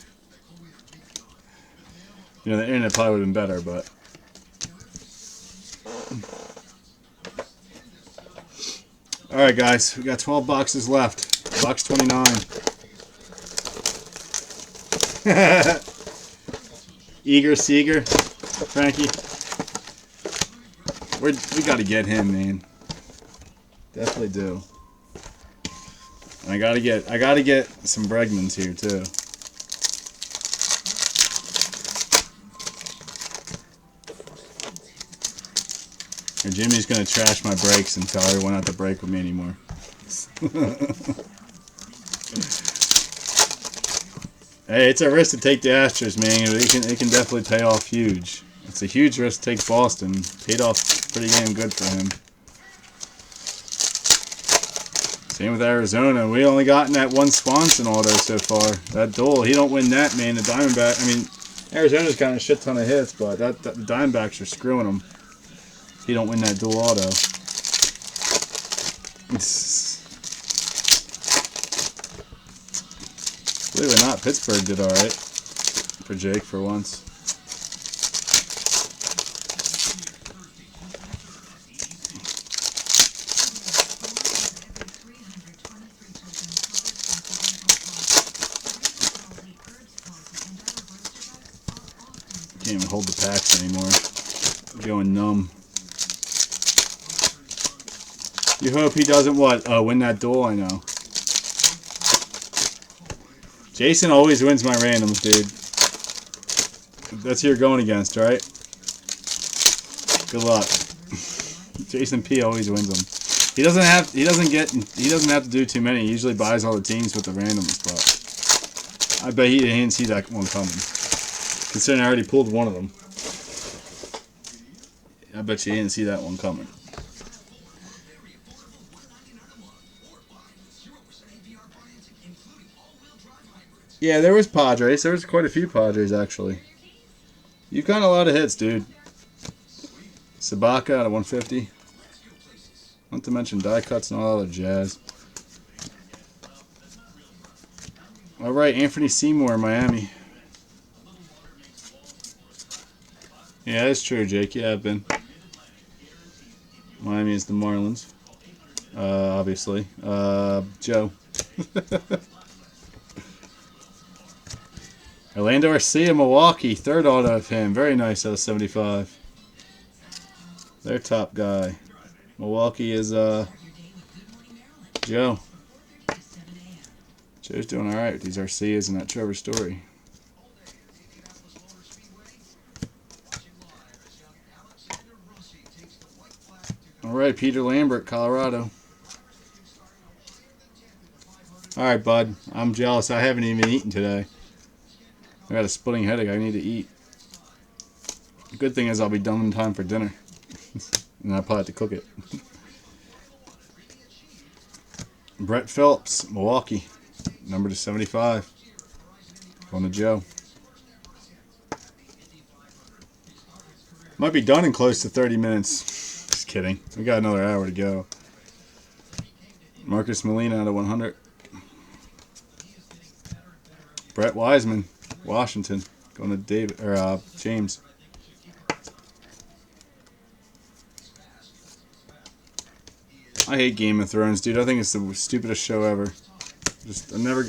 You know, the internet probably would have been better, but... Alright, guys. We got 12 boxes left. Box 29. Eager Seeger. Frankie. We got to get him, man. Definitely do. And I gotta get some Bregmans here, too. And Jimmy's gonna trash my breaks and tell everyone not to break with me anymore. Hey, it's a risk to take the Astros, man. It can definitely pay off huge. It's a huge risk to take Boston. Paid off pretty damn good for him. Same with Arizona. We only gotten that one Swanson auto so far. That duel, he don't win that, man. The Diamondback, I mean, Arizona's got a shit ton of hits, but the Diamondbacks are screwing him. He don't win that dual auto. Believe it or not, Pittsburgh did alright for Jake for once. Can't even hold the packs anymore. I'm going numb. You hope he doesn't what? Win that duel? I know. Jason always wins my randoms, dude. That's who you're going against, right? Good luck. Jason P always wins them. He doesn't have to do too many. He usually buys all the teams with the randoms, but I bet he didn't see that one coming. Considering I already pulled one of them. I bet you didn't see that one coming. Yeah, there was Padres. There was quite a few Padres, actually. You've gotten a lot of hits, dude. Sabaka out of 150. Not to mention die cuts and all other jazz. All right, Anthony Seymour, Miami. Yeah, that's true, Jake. Yeah, I've been. Miami is the Marlins. Obviously. Joe. Orlando Arcia, Milwaukee. Third auto of him. Very nice out of 75. Their top guy. Milwaukee is Joe. Joe's doing alright with these Arcias and that Trevor Story. Alright, Peter Lambert, Colorado. Alright, bud. I'm jealous. I haven't even eaten today. I got a splitting headache. I need to eat. The good thing is I'll be done in time for dinner. And I'll probably have to cook it. Brett Phillips, Milwaukee. Number to 75. Going to Joe. Might be done in close to 30 minutes. Just kidding. We got another hour to go. Marcus Molina out of 100. Brett Wiseman, Washington. Going to David or James. I hate Game of Thrones, dude. I think it's the stupidest show ever.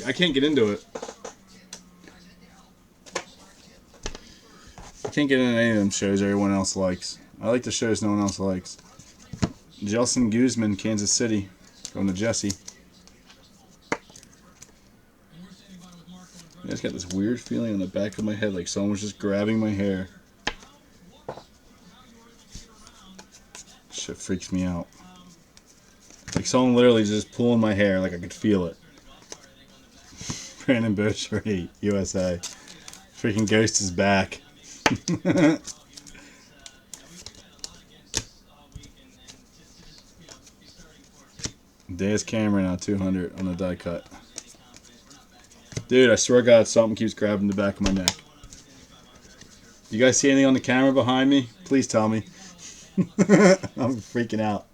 I can't get into it. I can't get into any of them shows everyone else likes. I like the shows no one else likes. Jelson Guzman, Kansas City. Going to Jesse. I just got this weird feeling on the back of my head like someone was just grabbing my hair. Shit freaks me out. Like someone literally just pulling my hair, like I could feel it. Brandon Boucher, USA. Freaking Ghost is back. Daz Cameron out 200 on the die cut. Dude, I swear to God, something keeps grabbing the back of my neck. You guys see anything on the camera behind me? Please tell me. I'm freaking out.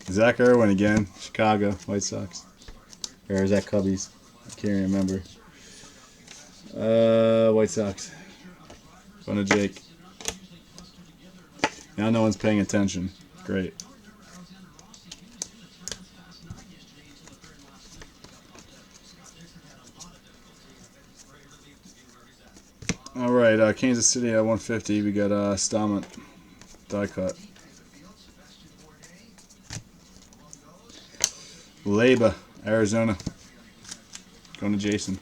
Zach Irwin again, Chicago White Sox. Or is that Cubbies? I can't remember. White Sox. Going to Jake. Now no one's paying attention. Great. Alright, Kansas City at 150. We got Stammet. Die cut. Leba, Arizona. Going to Jason.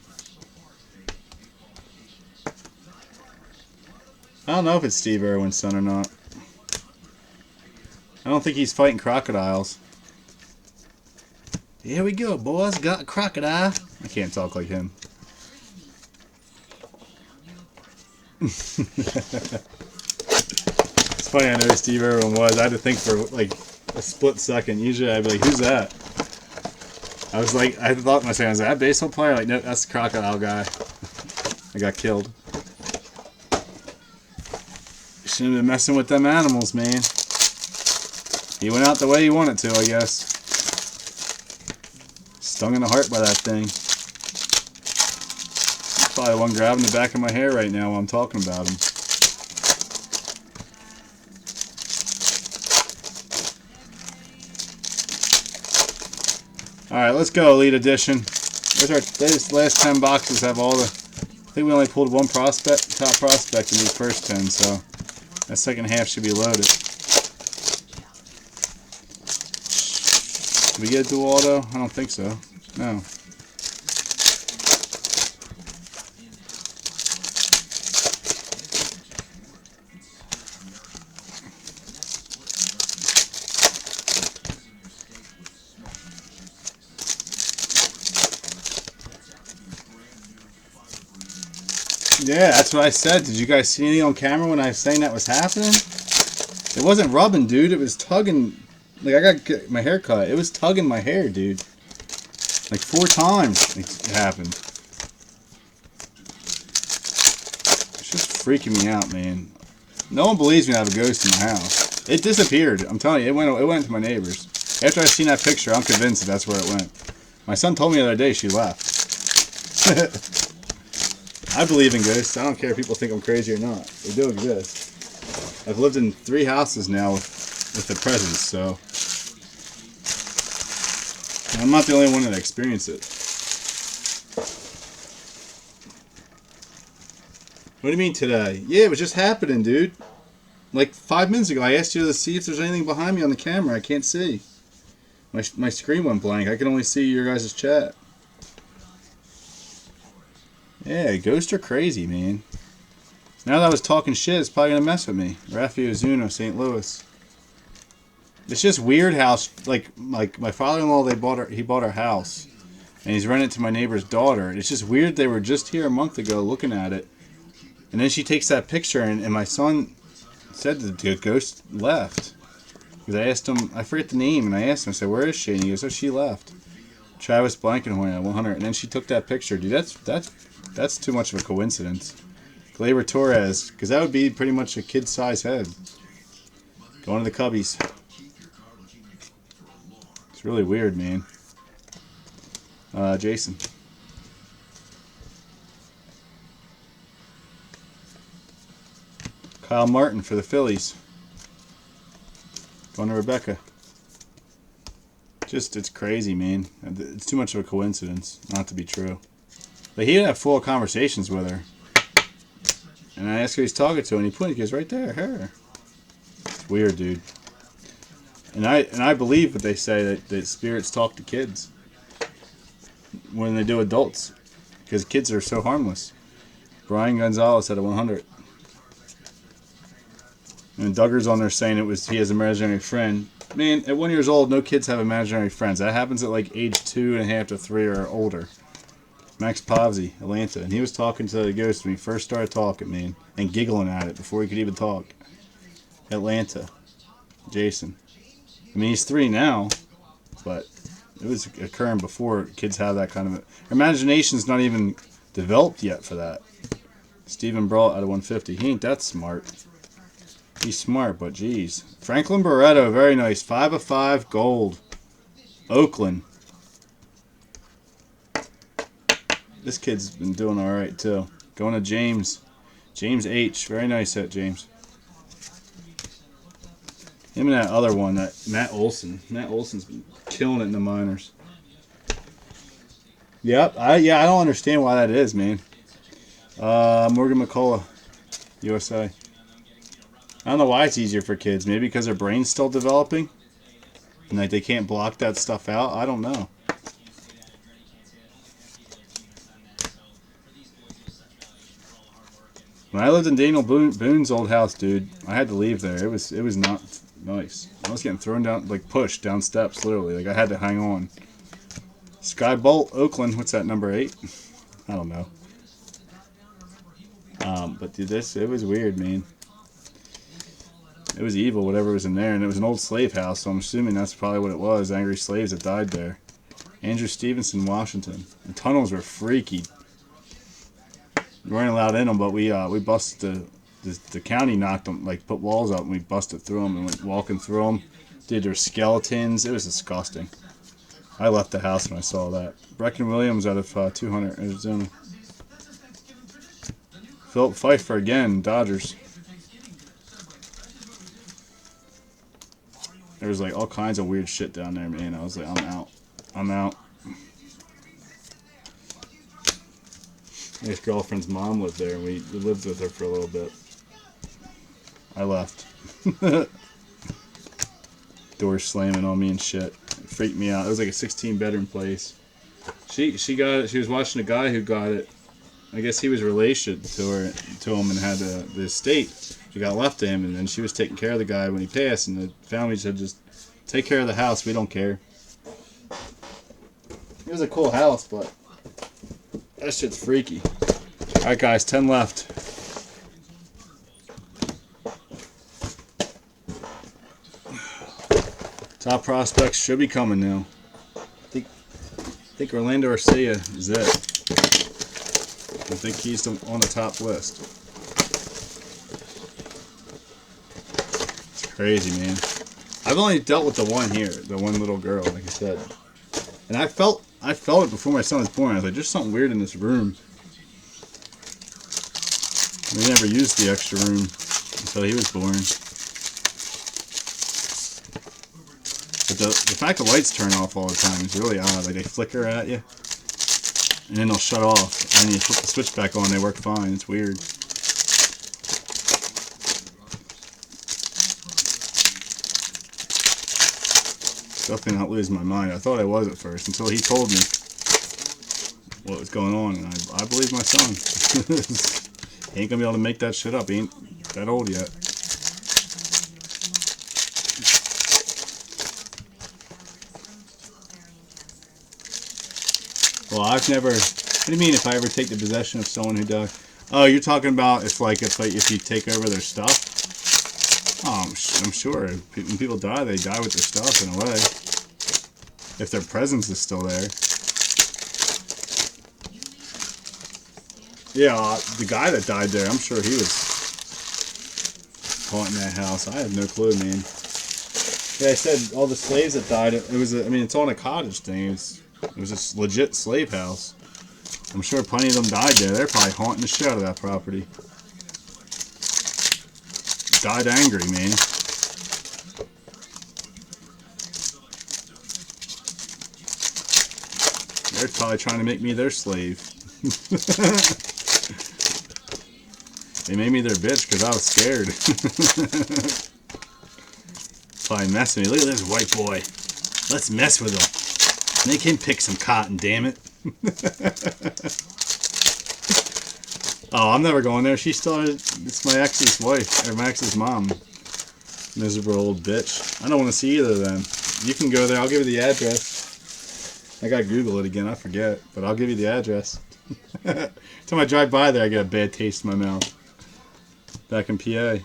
I don't know if it's Steve Irwin's son or not. I don't think he's fighting crocodiles. Here we go, boys. Got a crocodile. I can't talk like him. It's funny, I know who Steve Irwin was. I had to think for like a split second. Usually I'd be like, who's that? I was like, I thought to myself, is that a baseball player? Like, no, that's the crocodile guy. I got killed. Shouldn't have been messing with them animals, man. He went out the way he wanted to, I guess. Stung in the heart by that thing. Probably the one grabbing the back of my hair right now while I'm talking about him. Alright, let's go, Elite Edition. These last 10 boxes have all the... I think we only pulled one prospect, top prospect in these first 10, so that second half should be loaded. Did we get a dual auto? I don't think so. No. Yeah, that's what I said. Did you guys see anything on camera when I was saying that was happening? It wasn't rubbing, dude. It was tugging. Like, I got my hair cut. It was tugging my hair, dude. Like 4 times it happened. It's just freaking me out, man. No one believes me I have a ghost in my house. It disappeared. I'm telling you, it went to my neighbors. After I seen that picture, I'm convinced that's where it went. My son told me the other day she left. I believe in ghosts. I don't care if people think I'm crazy or not. They do exist. I've lived in 3 houses now with the presence, so I'm not the only one that experienced it. What do you mean today? Yeah, it was just happening, dude. Like 5 minutes ago, I asked you to see if there's anything behind me on the camera. I can't see. My screen went blank. I can only see your guys' chat. Yeah, ghosts are crazy, man. Now that I was talking shit, it's probably going to mess with me. Rafi Ozuna, St. Louis. It's just weird how, like my father-in-law, he bought our house. and he's renting it to my neighbor's daughter. It's just weird. They were just here a month ago looking at it, and then she takes that picture, and my son said the ghost left. Because I asked him, I forget the name, and I asked him, I said, where is she? And he goes, oh, she left. Travis Blankenhorn at 100, and then she took that picture. Dude, that's too much of a coincidence. Gleyber Torres, because that would be pretty much a kid-size head. Going to the Cubbies. It's really weird, man. Jason. Kyle Martin for the Phillies. Going to Rebecca. Just, it's crazy, man. It's too much of a coincidence not to be true. But he didn't have full conversations with her. And I asked who he's talking to, and he pointed, he goes, right there, her. It's weird, dude. And I believe what they say, that spirits talk to kids when they do adults. Because kids are so harmless. Brian Gonzalez at a 100. And Duggar's on there saying he has an imaginary friend. Man, at 1 year old, no kids have imaginary friends. That happens at like age 2.5 to 3 or older. Max Pavzi, Atlanta. And he was talking to the ghost when he first started talking, man. And giggling at it before he could even talk. Atlanta. Jason. I mean, he's 3 now. But it was occurring before kids have that kind of... Imagination's not even developed yet for that. Stephen Brault out of 150. He ain't that smart. He's smart, but geez. Franklin Barreto, very nice. 5 of 5, gold. Oakland. This kid's been doing all right, too. Going to James. James H. Very nice hit, James. Him and that other one, that Matt Olson. Matt Olson's been killing it in the minors. Yep. I don't understand why that is, man. Morgan McCullough, USA. I don't know why it's easier for kids. Maybe because their brain's still developing? And like they can't block that stuff out? I don't know. When I lived in Daniel Boone's old house, dude, I had to leave there. It was not nice. I was getting thrown down, like pushed down steps, literally. Like I had to hang on. Sky Bolt, Oakland. What's that, number 8? I don't know. But dude, it was weird, man. It was evil, whatever was in there, and it was an old slave house, so I'm assuming that's probably what it was. Angry slaves that died there. Andrew Stevenson, Washington. The tunnels were freaky. We weren't allowed in them, but we busted the county knocked them, like put walls up, and we busted through them and went walking through them. Dude, there's skeletons. It was disgusting. I left the house when I saw that. Brecken Williams out of 200 Arizona. Philip Pfeiffer again, Dodgers. There was like all kinds of weird shit down there, man. I was like, I'm out. I'm out. His girlfriend's mom lived there, and we lived with her for a little bit. I left. Doors slamming on me and shit. It freaked me out. It was like a 16-bedroom place. She got it. She was watching a guy who got it. I guess he was related to him and had the estate. She got left to him, and then she was taking care of the guy when he passed, and the family said, just take care of the house. We don't care. It was a cool house, but that shit's freaky. Alright, guys, 10 left. Top prospects should be coming now. I think Orlando Arcia is it. I think he's on the top list. It's crazy, man. I've only dealt with the one here, the one little girl, like I said. And I felt it before my son was born. I was like, there's something weird in this room. We never used the extra room until he was born. But the fact the lights turn off all the time is really odd. Like they flicker at you, and then they'll shut off. And then you flip the switch back on, they work fine. It's weird. Definitely not losing my mind. I thought I was at first until he told me what was going on, and I believe my son. He ain't gonna be able to make that shit up. He ain't that old yet. Well, I've never. What do you mean if I ever take the possession of someone who died? Oh, you're talking about if you take over their stuff? Oh, I'm sure. When people die, they die with their stuff in a way. If their presence is still there. Yeah, the guy that died there, I'm sure he was haunting that house. I have no clue, man. Yeah, I said all the slaves that died. It was. I mean, it's on a cottage thing. It was a legit slave house. I'm sure plenty of them died there. They're probably haunting the shit out of that property. Died angry, man. They're probably trying to make me their slave. They made me their bitch because I was scared. Probably messing with me. Look at this white boy. Let's mess with him. Make him pick some cotton, damn it. Oh, I'm never going there. It's my ex's wife, or my ex's mom. Miserable old bitch. I don't want to see either of them. You can go there. I'll give you the address. I gotta Google it again. I forget. But I'll give you the address. Every time I drive by there, I get a bad taste in my mouth. Back in PA.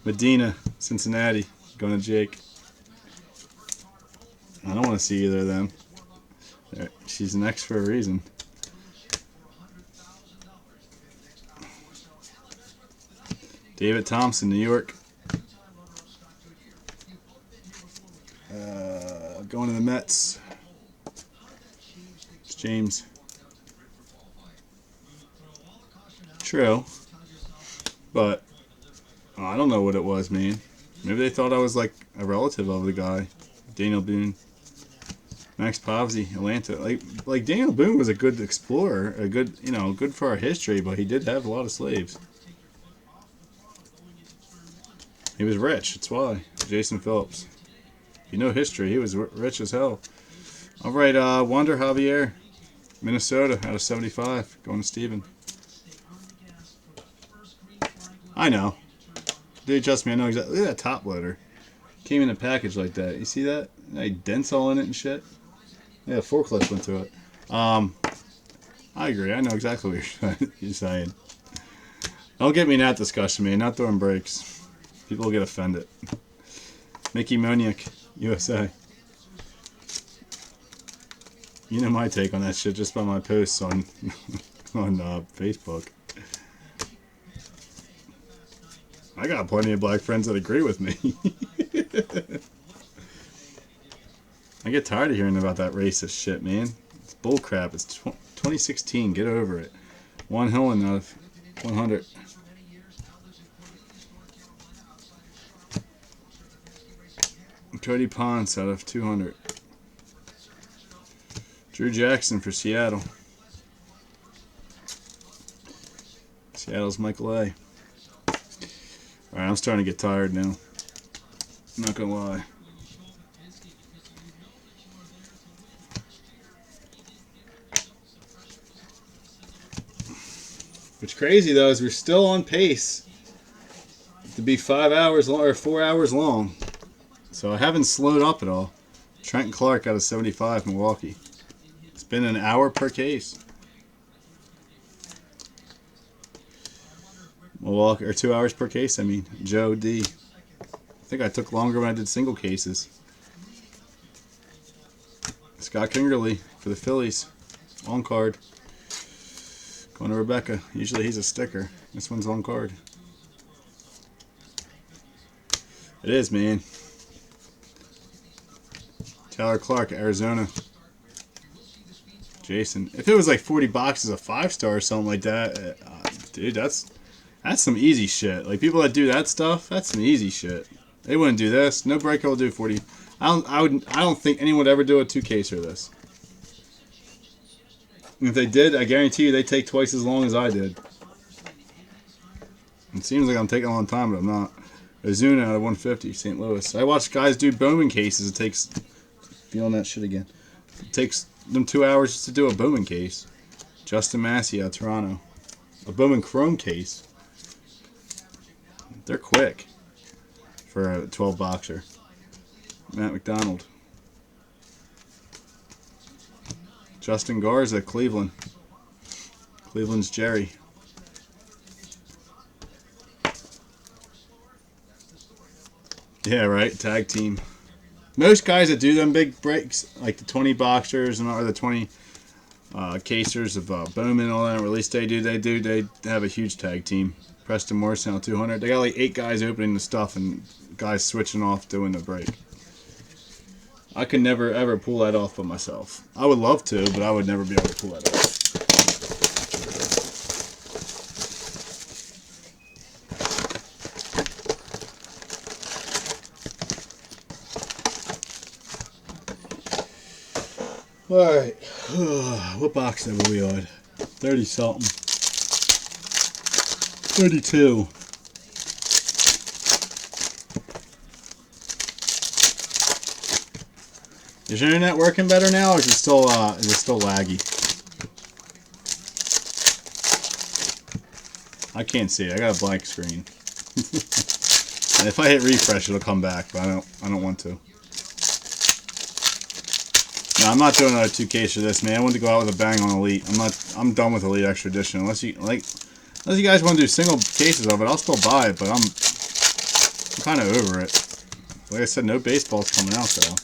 Medina, Cincinnati. Going to Jake. I don't want to see either of them. She's an ex for a reason. David Thompson, New York. Going to the Mets. It's James. True. But I don't know what it was, man. Maybe they thought I was like a relative of the guy. Daniel Boone. Max Povsey, Atlanta. Like Daniel Boone was a good explorer, good for our history, but he did have a lot of slaves. He was rich, that's why. Jason Phillips. If you know history, he was rich as hell. All right, Wander Javier, Minnesota, out of 75, going to Steven. I know. Dude, trust me, I know exactly. Look at that top loader. Came in a package like that. You see that? Dents all in it and shit. Yeah, forklift went through it. I agree. I know exactly what you're saying. Don't get me in that discussion, man. Not throwing breaks. People will get offended. Mickey Moniak, USA. You know my take on that shit just by my posts on Facebook. I got plenty of black friends that agree with me. I get tired of hearing about that racist shit, man. It's bullcrap. It's 2016. Get over it. One Hillen out of 100. Cody Ponce out of 200. Drew Jackson for Seattle. Seattle's Michael A. Alright, I'm starting to get tired now. I'm not gonna lie. What's crazy though is we're still on pace to be 5 hours long or 4 hours long. So I haven't slowed up at all. Trenton Clark out of 75, Milwaukee. It's been an hour per case. Milwaukee, or 2 hours per case, I mean. Joe D. I think I took longer when I did single cases. Scott Kingerly for the Phillies. On card. Going to Rebecca. Usually he's a sticker. This one's on card. It is, man. Tyler Clark, Arizona. Jason. If it was like 40 boxes of 5-star or something like that, dude, that's some easy shit. Like people that do that stuff, that's some easy shit. They wouldn't do this. No breaker will do 40. I don't think anyone would ever do a 2-caser of this. And if they did, I guarantee you they take twice as long as I did. It seems like I'm taking a long time, but I'm not. Ozuna out of 150, St. Louis. I watch guys do Bowman cases. It takes... Feeling that shit again. It takes them 2 hours just to do a Bowman case. Justin Massey out of Toronto. A Bowman Chrome case. They're quick for a 12-boxer. Matt McDonald. Justin Garza, Cleveland. Cleveland's Jerry. Yeah, right. Tag team. Most guys that do them big breaks, like the 20 boxers and or the 20 casers of Bowman and all that release they have a huge tag team. Preston Morrison 200. They got like 8 guys opening the stuff and guys switching off doing the break. I could never ever pull that off by myself. I would love to, but I would never be able to pull that off. Alright, what box number are we on? 30 something. 32. Is your internet working better now, or is it still laggy? I can't see it. I got a blank screen. And if I hit refresh, it'll come back, but I don't want to. No, I'm not doing another 2 cases of this, man. I want to go out with a bang on Elite. I'm done with Elite Extra Edition. Unless you guys want to do single cases of it, I'll still buy it, but I'm kind of over it. Like I said, no baseball's coming out though.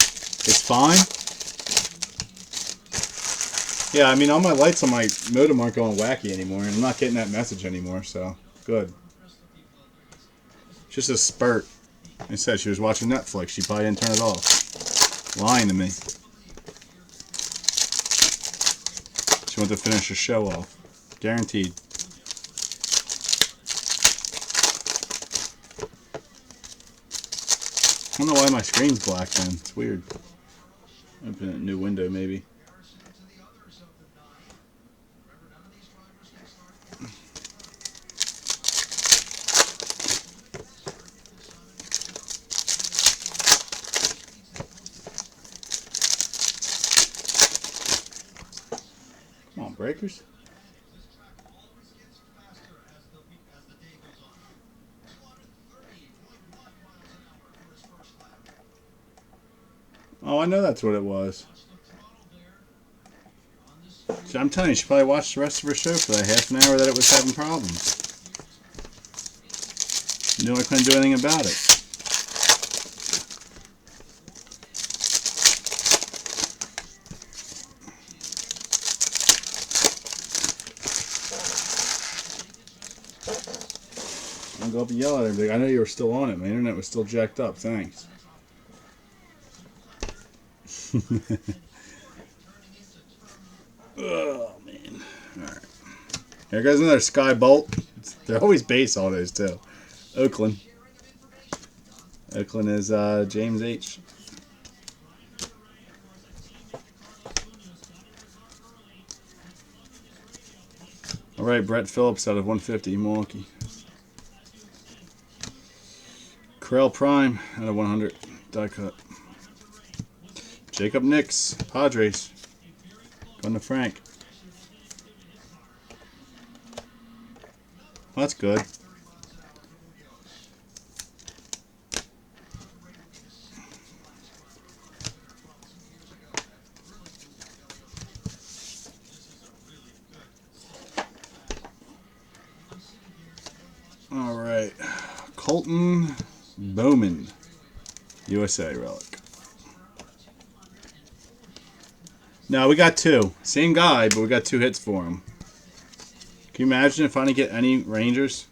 It's fine. Yeah, I mean, all my lights on my modem aren't going wacky anymore, and I'm not getting that message anymore, so good. Just a spurt. They said she was watching Netflix. She probably didn't turn it off. Lying to me. She wanted to finish her show off. Guaranteed. I don't know why my screen's black then. It's weird. Open a new window maybe. Come on, breakers. Oh, I know that's what it was. I'm telling you, she probably watched the rest of her show for that half an hour that it was having problems. Knew I couldn't do anything about it. I'll go up and yell at her. I know you were still on it. My internet was still jacked up. Thanks. Oh, man. Alright. Here goes another Sky Bolt. They're always base, all those, too. Oakland. Oakland is James H. Alright, Brett Phillips out of 150, Milwaukee. Corral Prime out of 100, die cut. Jacob Nix, Padres. Going to Frank. Well, that's good. All right, Colton Bowman, USA relic. No, we got 2. Same guy, but we got 2 hits for him. Can you imagine if I didn't get any Rangers?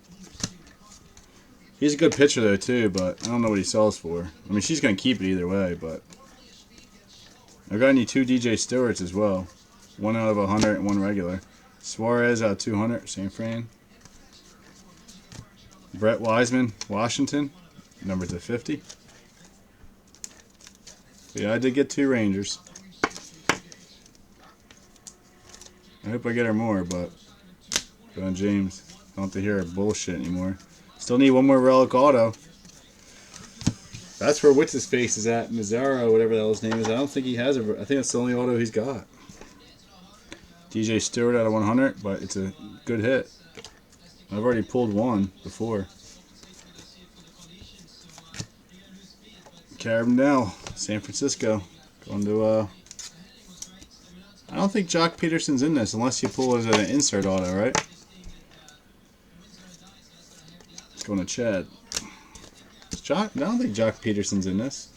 He's a good pitcher, though, too, but I don't know what he sells for. I mean, she's going to keep it either way, but... I've got 2 DJ Stewarts as well. 1 out of 100 and 1 regular. Suarez out of 200, San Fran. Brett Wiseman, Washington. Number to 50. Yeah, I did get 2 Rangers. I hope I get her more, but going James. I don't have to hear her bullshit anymore. Still need 1 more relic auto. That's where What's His Face is at. Mazzaro, whatever the hell his name is. I don't think he has a. I think that's the only auto he's got. DJ Stewart out of 100, but it's a good hit. I've already pulled 1 before. Carabinell, San Francisco. Going to I don't think Jock Peterson's in this unless you pull it as an insert auto, right? Going to Chad. Jock? I don't think Jock Peterson's in this.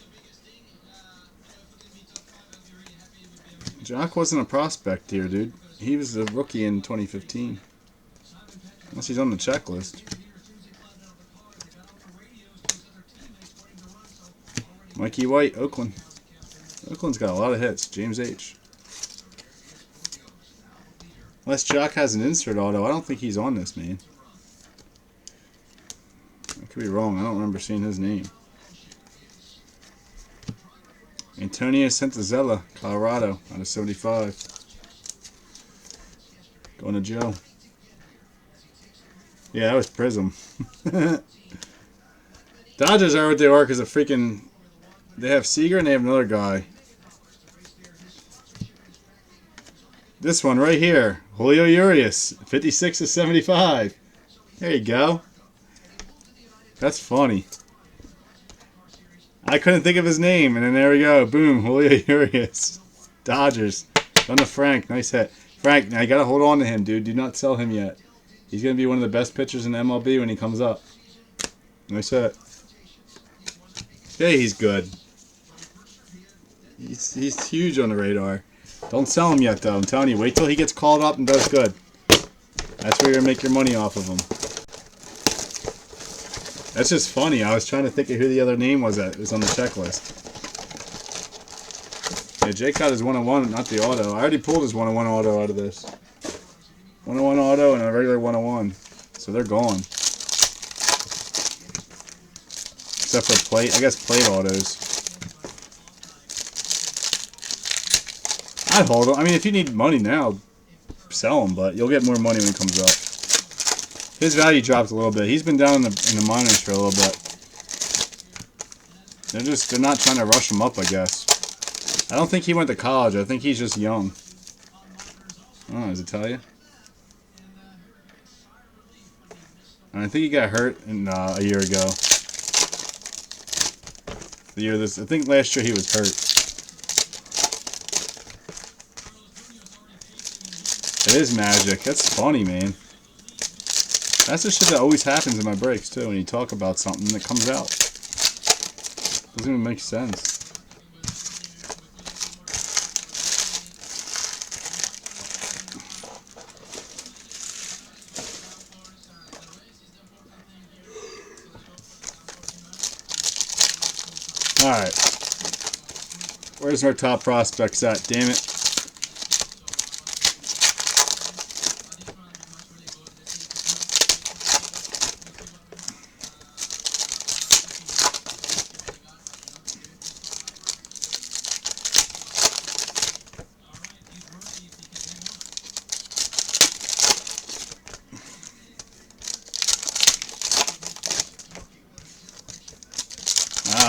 Jock wasn't a prospect here, dude. He was a rookie in 2015. Unless he's on the checklist. Mikey White, Oakland. Oakland's got a lot of hits. James H. Unless Jock has an insert auto, I don't think he's on this, man. I could be wrong. I don't remember seeing his name. Antonio Santazella, Colorado, out of 75. Going to Joe. Yeah, that was Prism. Dodgers are what they are because of freaking... They have Seager and they have another guy. This one right here. Julio Urias, 56 to 75. There you go. That's funny. I couldn't think of his name, and then there we go. Boom, Julio Urias. Dodgers. Done to Frank. Nice hit. Frank, now you got to hold on to him, dude. Do not sell him yet. He's going to be one of the best pitchers in MLB when he comes up. Nice hit. Hey, he's good. He's huge on the radar. Don't sell him yet, though. I'm telling you, wait till he gets called up and does good. That's where you're going to make your money off of him. That's just funny. I was trying to think of who the other name was that was on the checklist. Yeah, Jake got his 101, not the auto. I already pulled his 101 auto out of this. 101 auto and a regular 101. So they're gone. Except for plate. I guess plate autos. I'd hold them. I mean, if you need money now, sell them, but you'll get more money when it comes up. His value dropped a little bit. He's been down in the minors for a little bit. They're not trying to rush him up, I guess. I don't think he went to college. I think he's just young. Oh, does it tell you? And I think he got hurt a year ago. I think last year he was hurt. It is magic. That's funny, man. That's the shit that always happens in my breaks, too, when you talk about something that comes out. Doesn't even make sense. Alright. Where's our top prospects at? Damn it.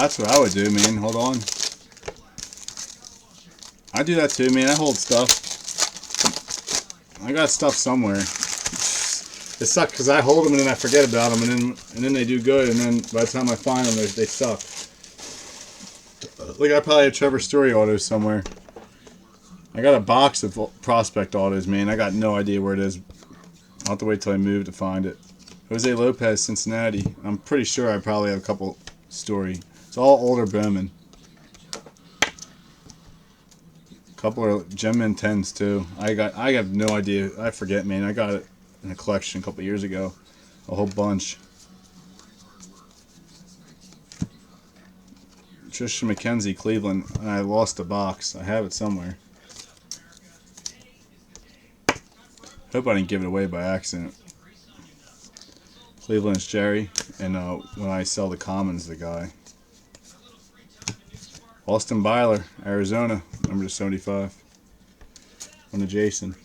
That's what I would do, man. Hold on. I do that too, man. I hold stuff. I got stuff somewhere. It sucks because I hold them and then I forget about them, and then they do good, and then by the time I find them, they suck. Like I probably have Trevor Story autos somewhere. I got a box of prospect autos, man. I got no idea where it is. I'll have to wait till I move to find it. Jose Lopez, Cincinnati. I'm pretty sure I probably have a couple Story. It's all older Bowman. A couple of Gem-Man 10s too. I have no idea. I forget, man. I got it in a collection a couple years ago. A whole bunch. Trisha McKenzie, Cleveland. And I lost the box. I have it somewhere. Hope I didn't give it away by accident. Cleveland's Jerry. And when I sell the commons, the guy. Austin Byler, Arizona, number 75. On to Jason.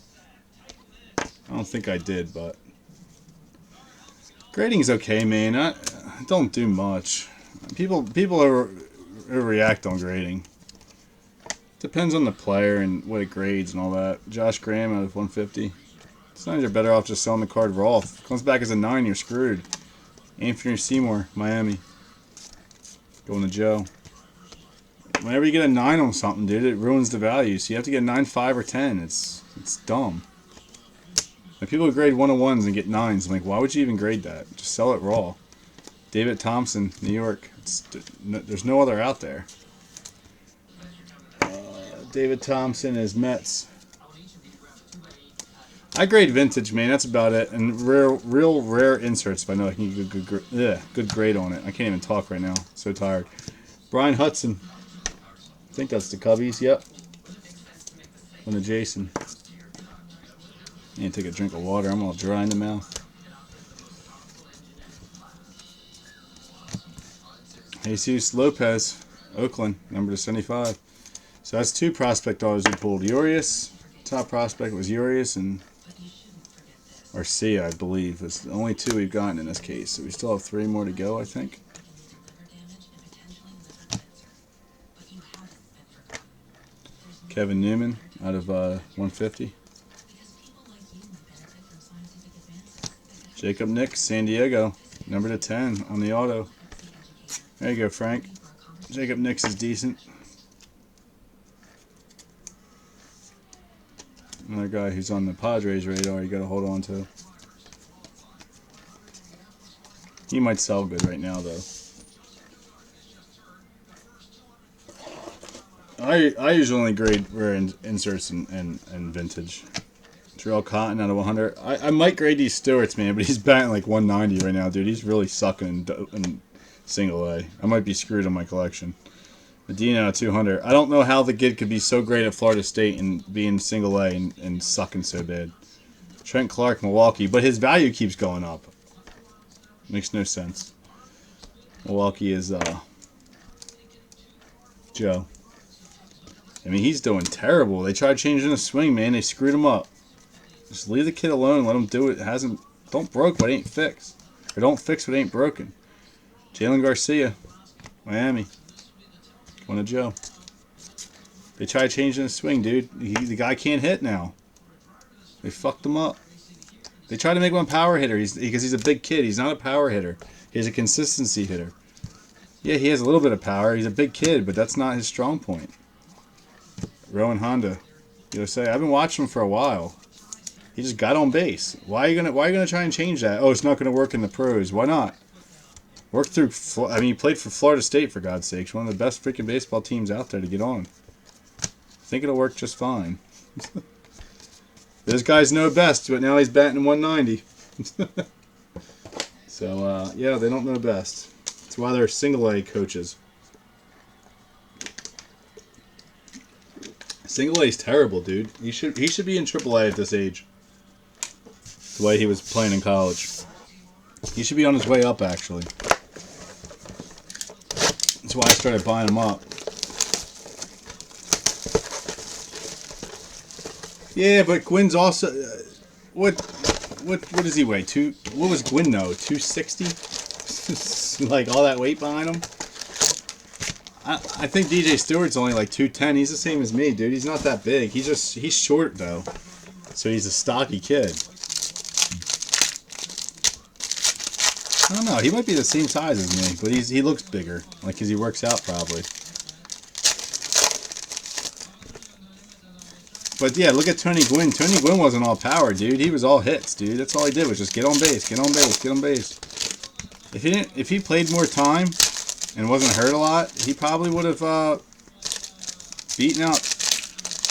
I don't think I did, but grading's okay, man. I don't do much. People overreact on grading. Depends on the player and what it grades and all that. Josh Graham out of 150. Sometimes you're better off just selling the card raw. If it comes back as a 9, you're screwed. Anthony Seymour, Miami. Going to Joe. Whenever you get a 9 on something, dude, it ruins the value. So you have to get 9, 5, or 10. It's dumb. Like people grade 101s and get 9s. I'm like, why would you even grade that? Just sell it raw. David Thompson, New York. There's no other out there. David Thompson is Mets. I grade vintage, man. That's about it. And real rare inserts if I know I can get good grade on it. I can't even talk right now. So tired. Brian Hudson. I think that's the Cubbies. Yep. On the Jason. I need to take a drink of water. I'm all dry in the mouth. Jesus Lopez, Oakland, number to 75. So that's 2 prospect autos we pulled. Urias, top prospect was Urias and Arcia, I believe. It's the only 2 we've gotten in this case. So we still have 3 more to go, I think. Kevin Newman out of 150. Jacob Nix, San Diego, number to 10 on the auto. There you go, Frank. Jacob Nix is decent. Another guy who's on the Padres radar you got to hold on to. He might sell good right now, though. I usually only grade rare inserts and vintage. Terrell Cotton out of 100. I might grade these Stewarts, man, but he's batting like 190 right now, dude. He's really sucking in single A. I might be screwed on my collection. Medina out of 200. I don't know how the kid could be so great at Florida State and be in single A and sucking so bad. Trent Clark, Milwaukee, but his value keeps going up. Makes no sense. Milwaukee is Joe. I mean, he's doing terrible. They tried changing the swing, man. They screwed him up. Just leave the kid alone. Let him do it. Don't broke what ain't fixed. Or don't fix what ain't broken. Jalen Garcia, Miami. One of Joe. They tried changing the swing, dude. The guy can't hit now. They fucked him up. They tried to make him a power hitter because he's a big kid. He's not a power hitter. He's a consistency hitter. Yeah, he has a little bit of power. He's a big kid, but that's not his strong point. Rowan Honda, USA. I've been watching him for a while. He just got on base. Why are you gonna try and change that? Oh, it's not gonna work in the pros. Why not? Work through. I mean, he played for Florida State, for God's sakes. One of the best freaking baseball teams out there to get on. I think it'll work just fine. Those guys know best, but now he's batting 190. So, yeah, they don't know best. That's why they're single A coaches. Single A is terrible, dude. He should be in Triple A at this age. The way he was playing in college. He should be on his way up, actually. That's why I started buying him up. Yeah, but Gwynn's also... What does he weigh? What was Gwynn, though? 260? Like, all that weight behind him? I think DJ Stewart's only like 210. He's the same as me, dude. He's not that big. He's short, though. So he's a stocky kid. I don't know. He might be the same size as me, but he looks bigger. Like, because he works out, probably. But yeah, look at Tony Gwynn. Tony Gwynn wasn't all power, dude. He was all hits, dude. That's all he did was just get on base, get on base, get on base. If he played more time and wasn't hurt a lot, he probably would have beaten out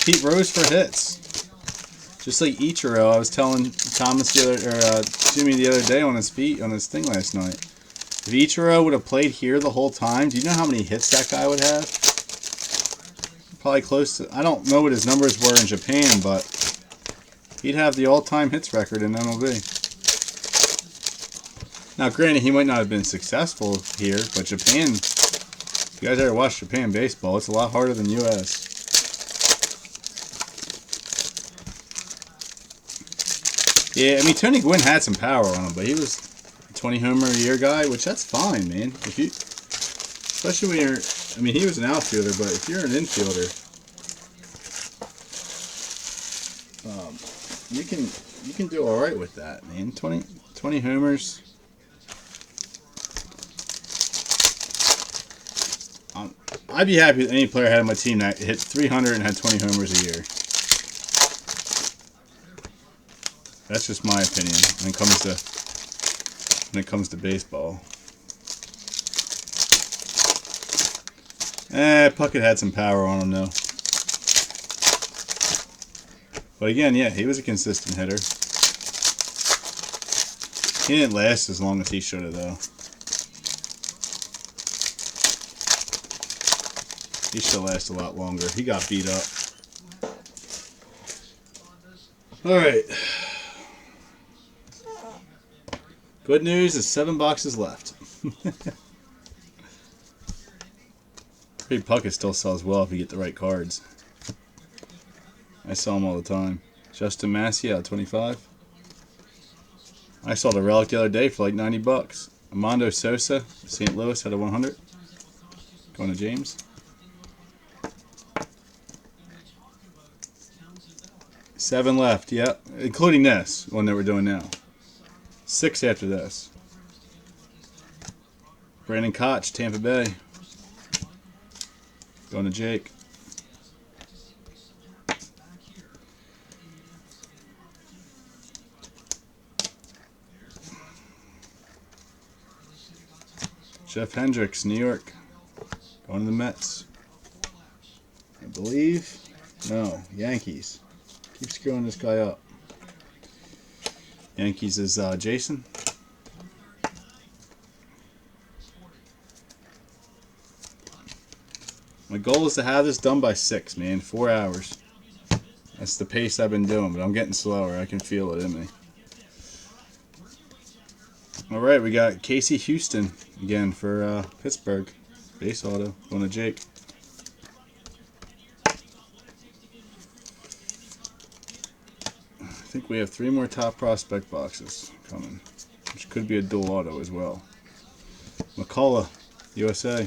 Pete Rose for hits. Just like Ichiro, I was telling Thomas Jimmy the other day on his thing last night. If Ichiro would have played here the whole time, do you know how many hits that guy would have? Probably close to... I don't know what his numbers were in Japan, but he'd have the all-time hits record in MLB. Now, granted, he might not have been successful here, but Japan... If you guys ever watch Japan baseball, it's a lot harder than U.S. Yeah, I mean, Tony Gwynn had some power on him, but he was a 20 homer a year guy, which that's fine, man. If you... Especially when you're... I mean, he was an outfielder, but if you're an infielder, you can do all right with that, man. 20 homers. I'd be happy with any player I had on my team that hit 300 and had 20 homers a year. That's just my opinion when it comes to baseball. Puckett had some power on him though. But again, yeah, he was a consistent hitter. He didn't last as long as he should have though. He should last a lot longer. He got beat up. Alright. Good news is 7 boxes left. Puckett still sells well if you get the right cards. I sell them all the time. Justin Massey out of 25. I saw the relic the other day for like 90 bucks. Armando Sosa, St. Louis out of 100. Going to James. 7 left, yep. Including this one that we're doing now. 6 after this. Brandon Koch, Tampa Bay. Going to Jake. Jeff Hendricks, New York. Going to the Mets. I believe. No, Yankees. Keep screwing this guy up. Yankees is Jason. My goal is to have this done by 6, man. 4 hours. That's the pace I've been doing, but I'm getting slower. I can feel it in me. Alright, we got Casey Houston again for Pittsburgh. Base auto. Going to Jake. I think we have 3 more top prospect boxes coming, which could be a dual auto as well. McCullough, USA.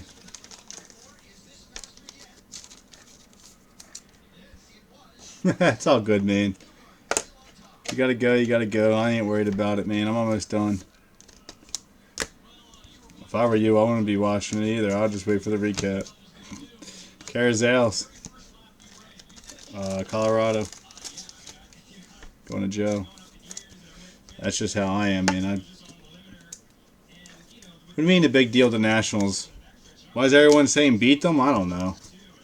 It's all good, man. You gotta go, you gotta go. I ain't worried about it, man. I'm almost done. If I were you, I wouldn't be watching it either. I'll just wait for the recap. Carazales, Colorado. Going to Joe. That's just how I am, man. What do you mean the big deal to Nationals? Why is everyone saying beat them? I don't know.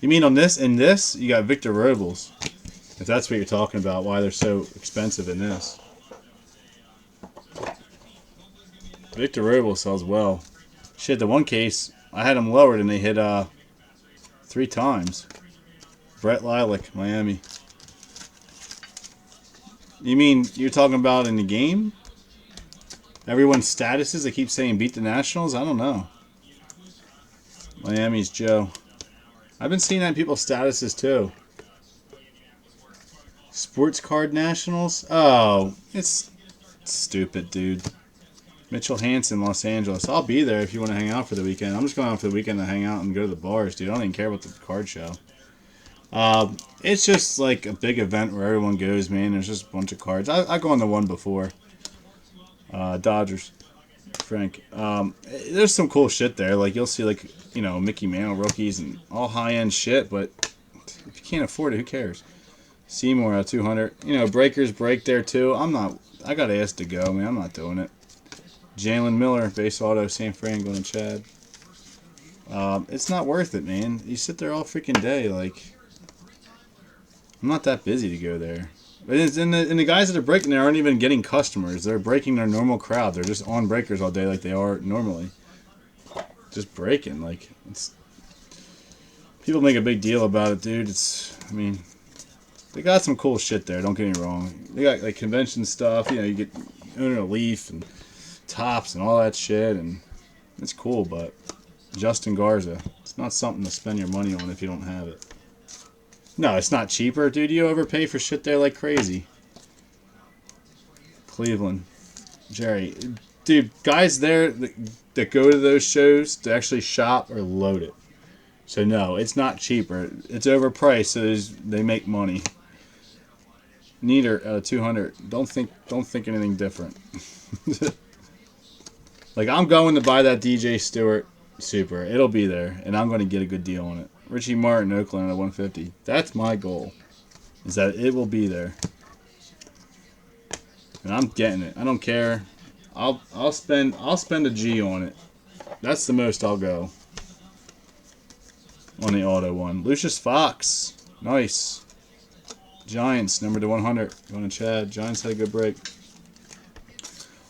You mean on this? In this, you got Victor Robles. If that's what you're talking about, why they're so expensive in this. Victor Robles sells well. Shit, the one case, I had him lowered and they hit 3 times. Brett Lilac, Miami. You mean you're talking about in the game? Everyone's statuses, they keep saying beat the Nationals? I don't know. Miami's Joe. I've been seeing that in people's statuses too. Sports Card Nationals? Oh, it's stupid, dude. Mitchell Hansen, Los Angeles. I'll be there if you want to hang out for the weekend. I'm just going out for the weekend to hang out and go to the bars, dude. I don't even care about the card show. It's just like a big event where everyone goes, man. There's just a bunch of cards. I go on the one before. Dodgers. Frank. There's some cool shit there. Like, you'll see, like, you know, Mickey Mantle rookies and all high-end shit, but if you can't afford it, who cares? Seymour at 200. You know, Breakers break there, too. I got asked to go, man. I'm not doing it. Jalen Miller, base auto, San Fran, going to Chad. It's not worth it, man. You sit there all freaking day, like... I'm not that busy to go there. And the guys that are breaking there aren't even getting customers. They're breaking their normal crowd. They're just on breakers all day like they are normally. Just breaking. Like, it's... People make a big deal about it, dude. I mean... They got some cool shit there, don't get me wrong. They got, like, convention stuff. You know, you get Owner of Leaf and Tops and all that shit. And it's cool, but... Justin Garza. It's not something to spend your money on if you don't have it. No, it's not cheaper, dude. You overpay for shit there like crazy. Cleveland. Jerry. Dude, guys there that go to those shows to actually shop are loaded. So, no, it's not cheaper. It's overpriced, so they make money. Neater, 200. Don't think anything different. Like, I'm going to buy that DJ Stewart Super. It'll be there, and I'm going to get a good deal on it. Richie Martin, Oakland at 150. That's my goal. Is that it will be there. And I'm getting it. I don't care. I'll spend a G on it. That's the most I'll go on the auto one. Lucius Fox. Nice. Giants, number to 100. Going to Chad. Giants had a good break.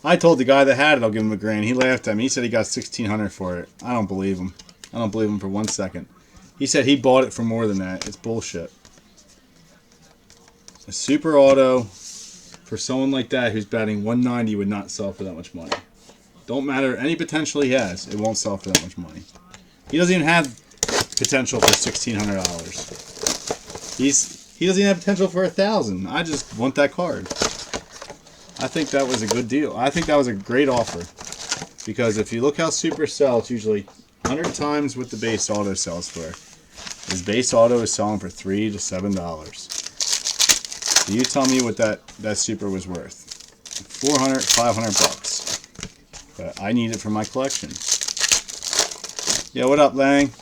I told the guy that had it I'll give him a grand. He laughed at me. He said he got $1,600 for it. I don't believe him. I don't believe him for 1 second. He said he bought it for more than that. It's bullshit. A super auto for someone like that who's batting 190 would not sell for that much money. Don't matter any potential he has, it won't sell for that much money. He doesn't even have potential for $1,600. He doesn't even have potential for $1,000. I just want that card. I think that was a good deal. I think that was a great offer. Because if you look how super sells, it's usually 100 times what the base auto sells for. His base auto is selling for $3 to $7. So you tell me what that super was worth. 400, 500 bucks. But I need it for my collection. Yeah, what up, Lang?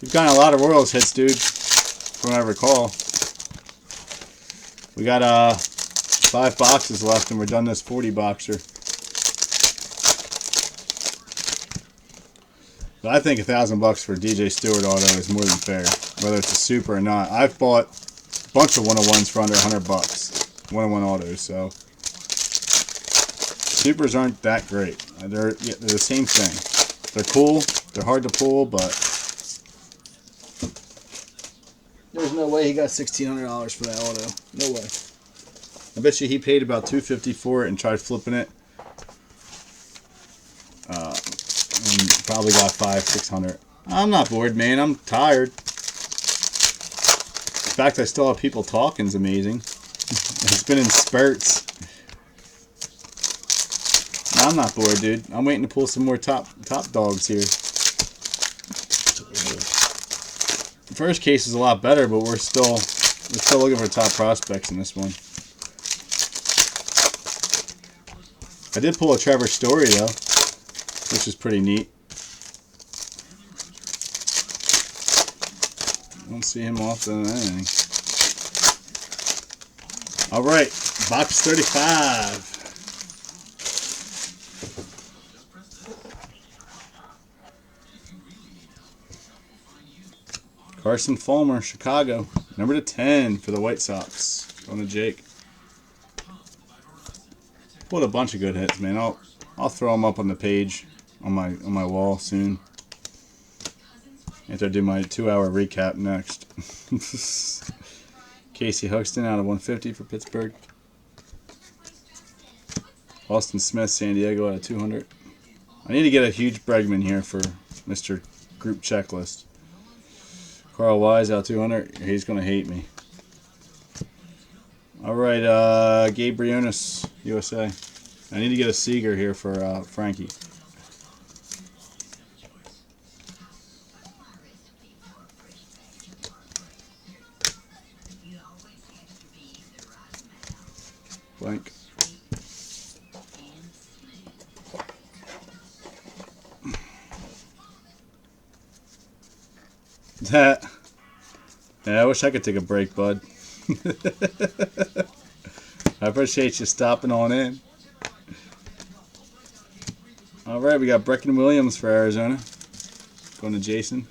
We've gotten a lot of Royals hits, dude. From what I recall. We got 5 boxes left and we're done this 40 boxer. But I think $1,000 for DJ Stewart auto is more than fair, whether it's a super or not. I've bought a bunch of 101s for under $100. 101 autos, so supers aren't that great. They're the same thing. They're cool. They're hard to pull, but there's no way he got $1,600 for that auto. No way. I bet you he paid about $250 for it and tried flipping it. And probably got $500-600. I'm not bored, man. I'm tired. The fact I still have people talking is amazing. It's been in spurts. No, I'm not bored, dude. I'm waiting to pull some more top dogs here. The first case is a lot better, but we're still looking for top prospects in this one. I did pull a Trevor Story though, which is pretty neat. I don't see him often than anything. All right, box 35. Carson Fulmer, Chicago, number to 10 for the White Sox. Going to Jake. Pulled a bunch of good hits, man. I'll throw them up on the page on my wall soon. After I do my 2-hour recap next. Casey Huxton out of 150 for Pittsburgh. Austin Smith, San Diego out of 200. I need to get a huge Bregman here for Mr. Group Checklist. Carl Wise out 200. He's going to hate me. All right, Gabe Briones, USA. I need to get a Seager here for Frankie. Blank. Yeah, I wish I could take a break, bud. I appreciate you stopping on in. All right, we got Brecken Williams for Arizona. Going to Jason.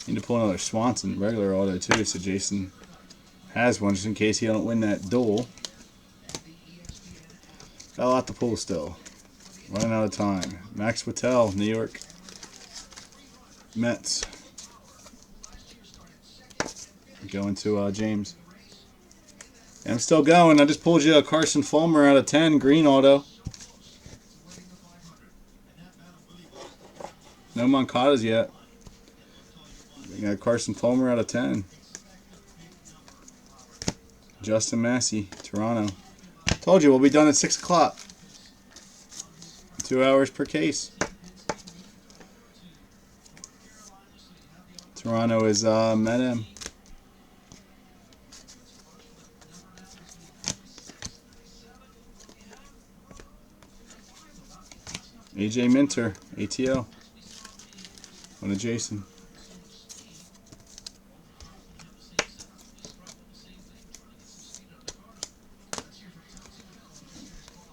Need to pull another Swanson regular auto too, so Jason has one just in case he don't win that duel. Got a lot to pull still. Running out of time. Max Whitell, New York Mets. Going to James. And I'm still going. I just pulled you a Carson Fulmer out of 10, green auto. No Moncadas yet. We got Carson Fulmer out of 10. Justin Massey, Toronto. Told you we'll be done at 6 o'clock. 2 hours per case. Toronto is Medem. AJ Minter, ATL. On to Jason.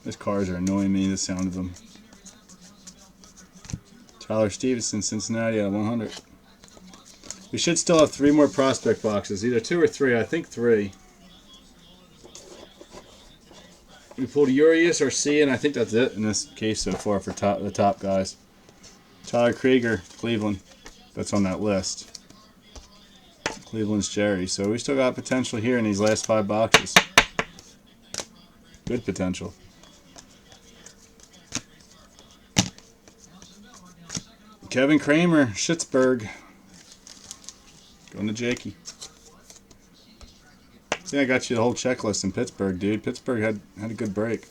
Those cars are annoying me, the sound of them. Tyler Stevenson, Cincinnati at 100. We should still have 3 more prospect boxes. Either 2 or 3. I think 3. We pulled Urias or C, and I think that's it in this case so far for the top guys. Tyler Krieger, Cleveland. That's on that list. Cleveland's Jerry. So we still got potential here in these last 5 boxes. Good potential. Kevin Kramer, Schittsburg. Going to Jakey. See, I got you the whole checklist in Pittsburgh, dude. Pittsburgh had a good break.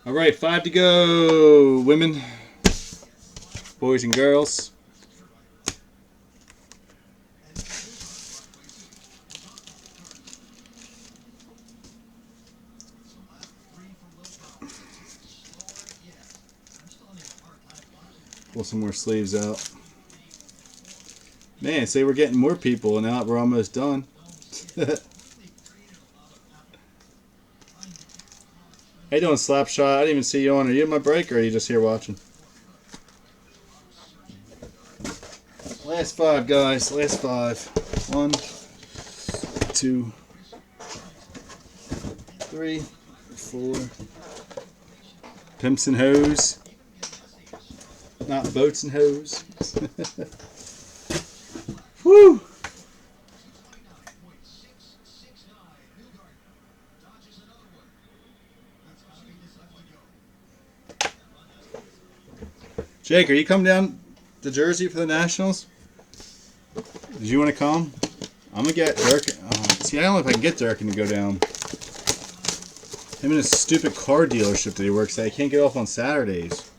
All right, 5 to go. Women, boys and girls. Pull some more sleeves out. Man, say we're getting more people, and now we're almost done. How you doing, Slapshot? I didn't even see you on. Are you in my break, or are you just here watching? Last 5, guys. Last 5. 1, 2, 3, 4. Pimps and hoes. Not boats and hoes. Woo! Jake, are you coming down to Jersey for the Nationals? Did you want to come? I'm going to get Dirk. See, I don't know if I can get Durkin to go down. Him and his stupid car dealership that he works at. He can't get off on Saturdays.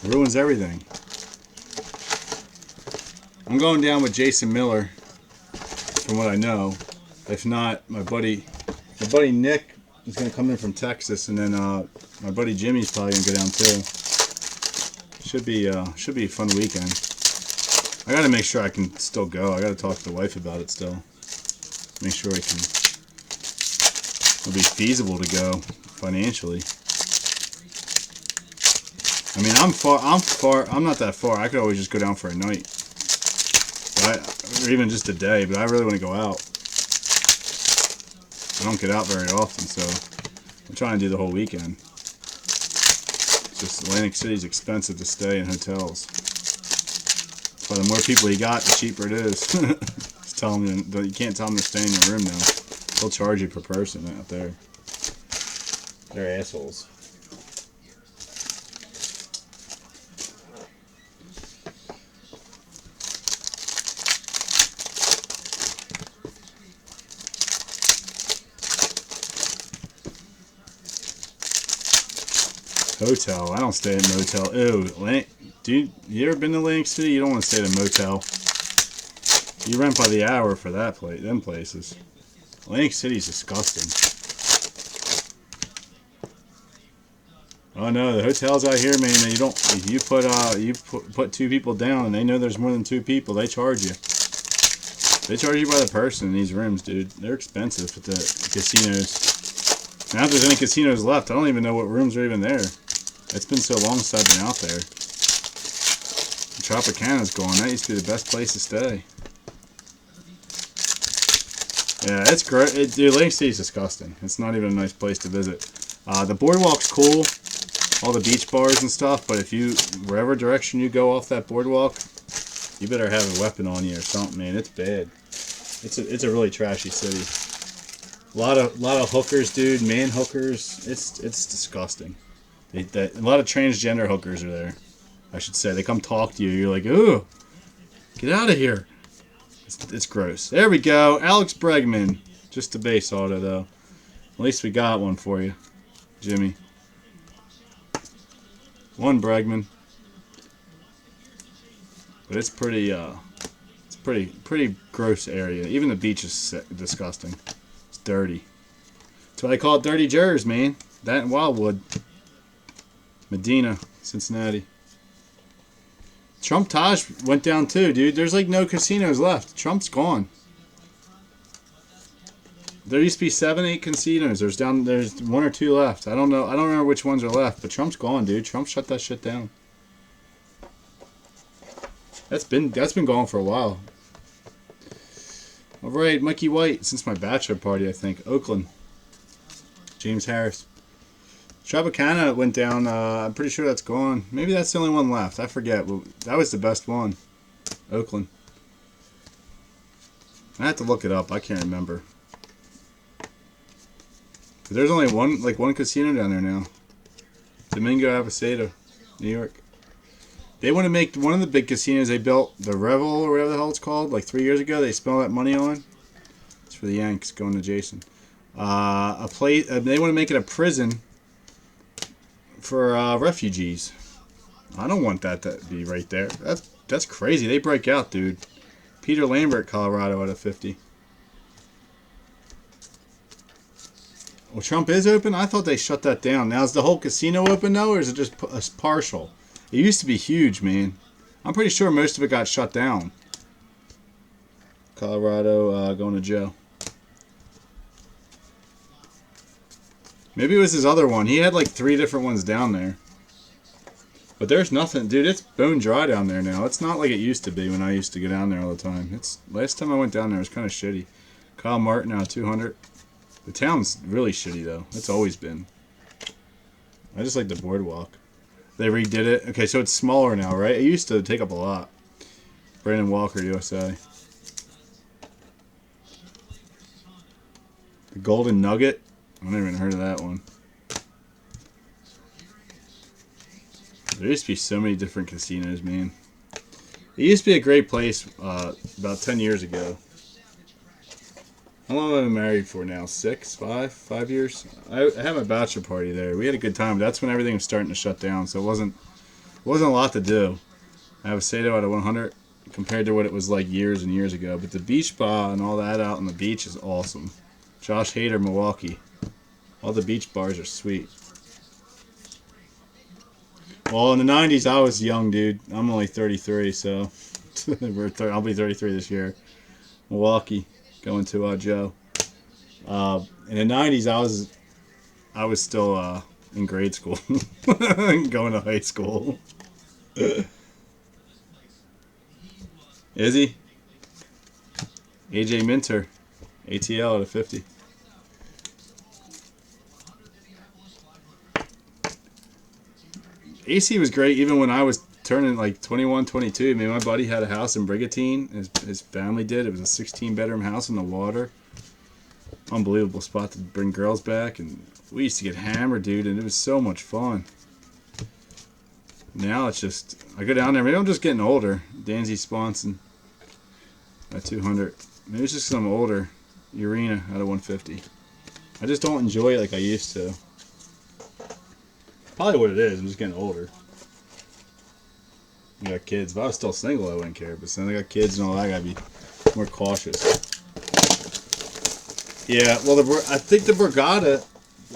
Ruins everything. I'm going down with Jason Miller, from what I know. If not, my buddy Nick is going to come in from Texas, and then my buddy Jimmy's probably going to go down too. Should be a fun weekend. I got to make sure I can still go. I got to talk to the wife about it still. Make sure it'll be feasible to go financially. I mean, I'm not that far. I could always just go down for a night. Or even just a day, but I really want to go out. I don't get out very often, so I'm trying to do the whole weekend. It's just Atlantic City's expensive to stay in hotels. So the more people you got, the cheaper it is. Just tell them you can't tell them to stay in your room now. They'll charge you per person out there. They're assholes. Hotel. I don't stay at a motel. Ew. Dude, you ever been to Atlantic City? You don't want to stay at a motel. You rent by the hour for that place. Them places. Atlantic City's disgusting. Oh no, the hotels out here, man. You don't. If you put 2 people down, and they know there's more than 2 people, they charge you. They charge you by the person in these rooms, dude. They're expensive at the casinos. Now, if there's any casinos left, I don't even know what rooms are even there. It's been so long since I've been out there. Tropicana's gone. That used to be the best place to stay. Yeah, it's great. Dude, Atlantic City's disgusting. It's not even a nice place to visit. The boardwalk's cool. All the beach bars and stuff, but if you, wherever direction you go off that boardwalk, you better have a weapon on you or something, man. It's bad. It's a really trashy city. A lot of hookers, dude. Man hookers. It's disgusting. A lot of transgender hookers are there. I should say they come talk to you. You're like, ooh, get out of here. It's gross. There we go, Alex Bregman. Just a base auto though. At least we got one for you, Jimmy. One Bregman. But it's pretty gross area. Even the beach is disgusting. It's dirty. That's why they call it Dirty Jers, man. That and Wildwood. Medina. Cincinnati. Trump Taj went down too, dude. There's like no casinos left. Trump's gone. There used to be 7, 8 casinos. There's 1 or 2 left. I don't know. I don't remember which ones are left, but Trump's gone, dude. Trump shut that shit down. That's been gone for a while. All right, Mikey White. Since my bachelor party, I think Oakland. James Harris. Tropicana went down. I'm pretty sure that's gone. Maybe that's the only one left. I forget. That was the best one. Oakland. I have to look it up. I can't remember. But there's only one casino down there now. Domingo Avocado, New York. They want to make one of the big casinos they built, the Revel or whatever the hell it's called, like 3 years ago. They spent all that money on. It's for the Yanks, going to Jason. They want to make it a prison for refugees. I don't want that to be right there. That's crazy. They break out, dude. Peter Lambert, Colorado, out of 50. Well, Trump is open? I thought they shut that down. Now, is the whole casino open, though, or is it just partial? It used to be huge, man. I'm pretty sure most of it got shut down. Colorado going to jail. Maybe it was his other one. He had like 3 different ones down there. But there's nothing. Dude, it's bone dry down there now. It's not like it used to be when I used to go down there all the time. Last time I went down there, it was kind of shitty. Kyle Martin now 200. The town's really shitty, though. It's always been. I just like the boardwalk. They redid it. Okay, so it's smaller now, right? It used to take up a lot. Brandon Walker, USA. The Golden Nugget. I've never even heard of that one. There used to be so many different casinos, man. It used to be a great place about 10 years ago. How long have I been married for now? 6? 5? 5 years? I had my bachelor party there. We had a good time. That's when everything was starting to shut down, so it wasn't a lot to do. I have a Sato out of 100 compared to what it was like years and years ago. But the beach bar and all that out on the beach is awesome. Josh Hader, Milwaukee. All the beach bars are sweet. Well, in the 90s, I was young, dude. I'm only 33, so I'll be 33 this year. Milwaukee, going to Joe. In the 90s, I was still in grade school, going to high school. Is he? AJ Minter, ATL out of 50. AC was great even when I was turning like 21, 22. I mean, my buddy had a house in Brigantine. His family did. It was a 16-bedroom house in the water. Unbelievable spot to bring girls back. And we used to get hammered, dude, and it was so much fun. Now it's just, I go down there. Maybe I'm just getting older. Danzy Sponson at 200. Maybe it's just because I'm older. Urena out of 150. I just don't enjoy it like I used to. Probably what it is. I'm just getting older. I got kids. If I was still single, I wouldn't care. But since I got kids and all that, I gotta be more cautious. Yeah, well, I think the Borgata.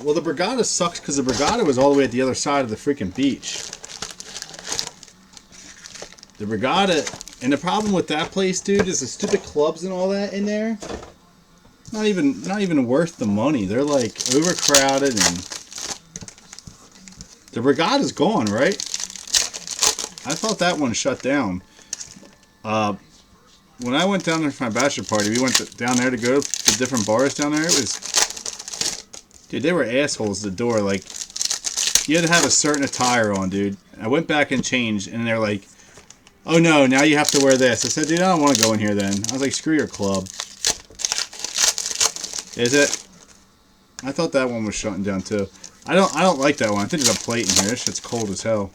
Well, the Borgata sucks because the Borgata was all the way at the other side of the freaking beach. The Borgata, and the problem with that place, dude, is the stupid clubs and all that in there. Not even worth the money. They're like overcrowded and. The Borgata's gone, right? I thought that one shut down. When I went down there for my bachelor party, we went down there to go to different bars down there. It was, dude, they were assholes at the door. Like, you had to have a certain attire on, dude. I went back and changed, and they're like, "Oh no, now you have to wear this." I said, "Dude, I don't want to go in here." Then I was like, "Screw your club." Is it? I thought that one was shutting down too. I don't like that one. I think there's a plate in here. This shit's cold as hell.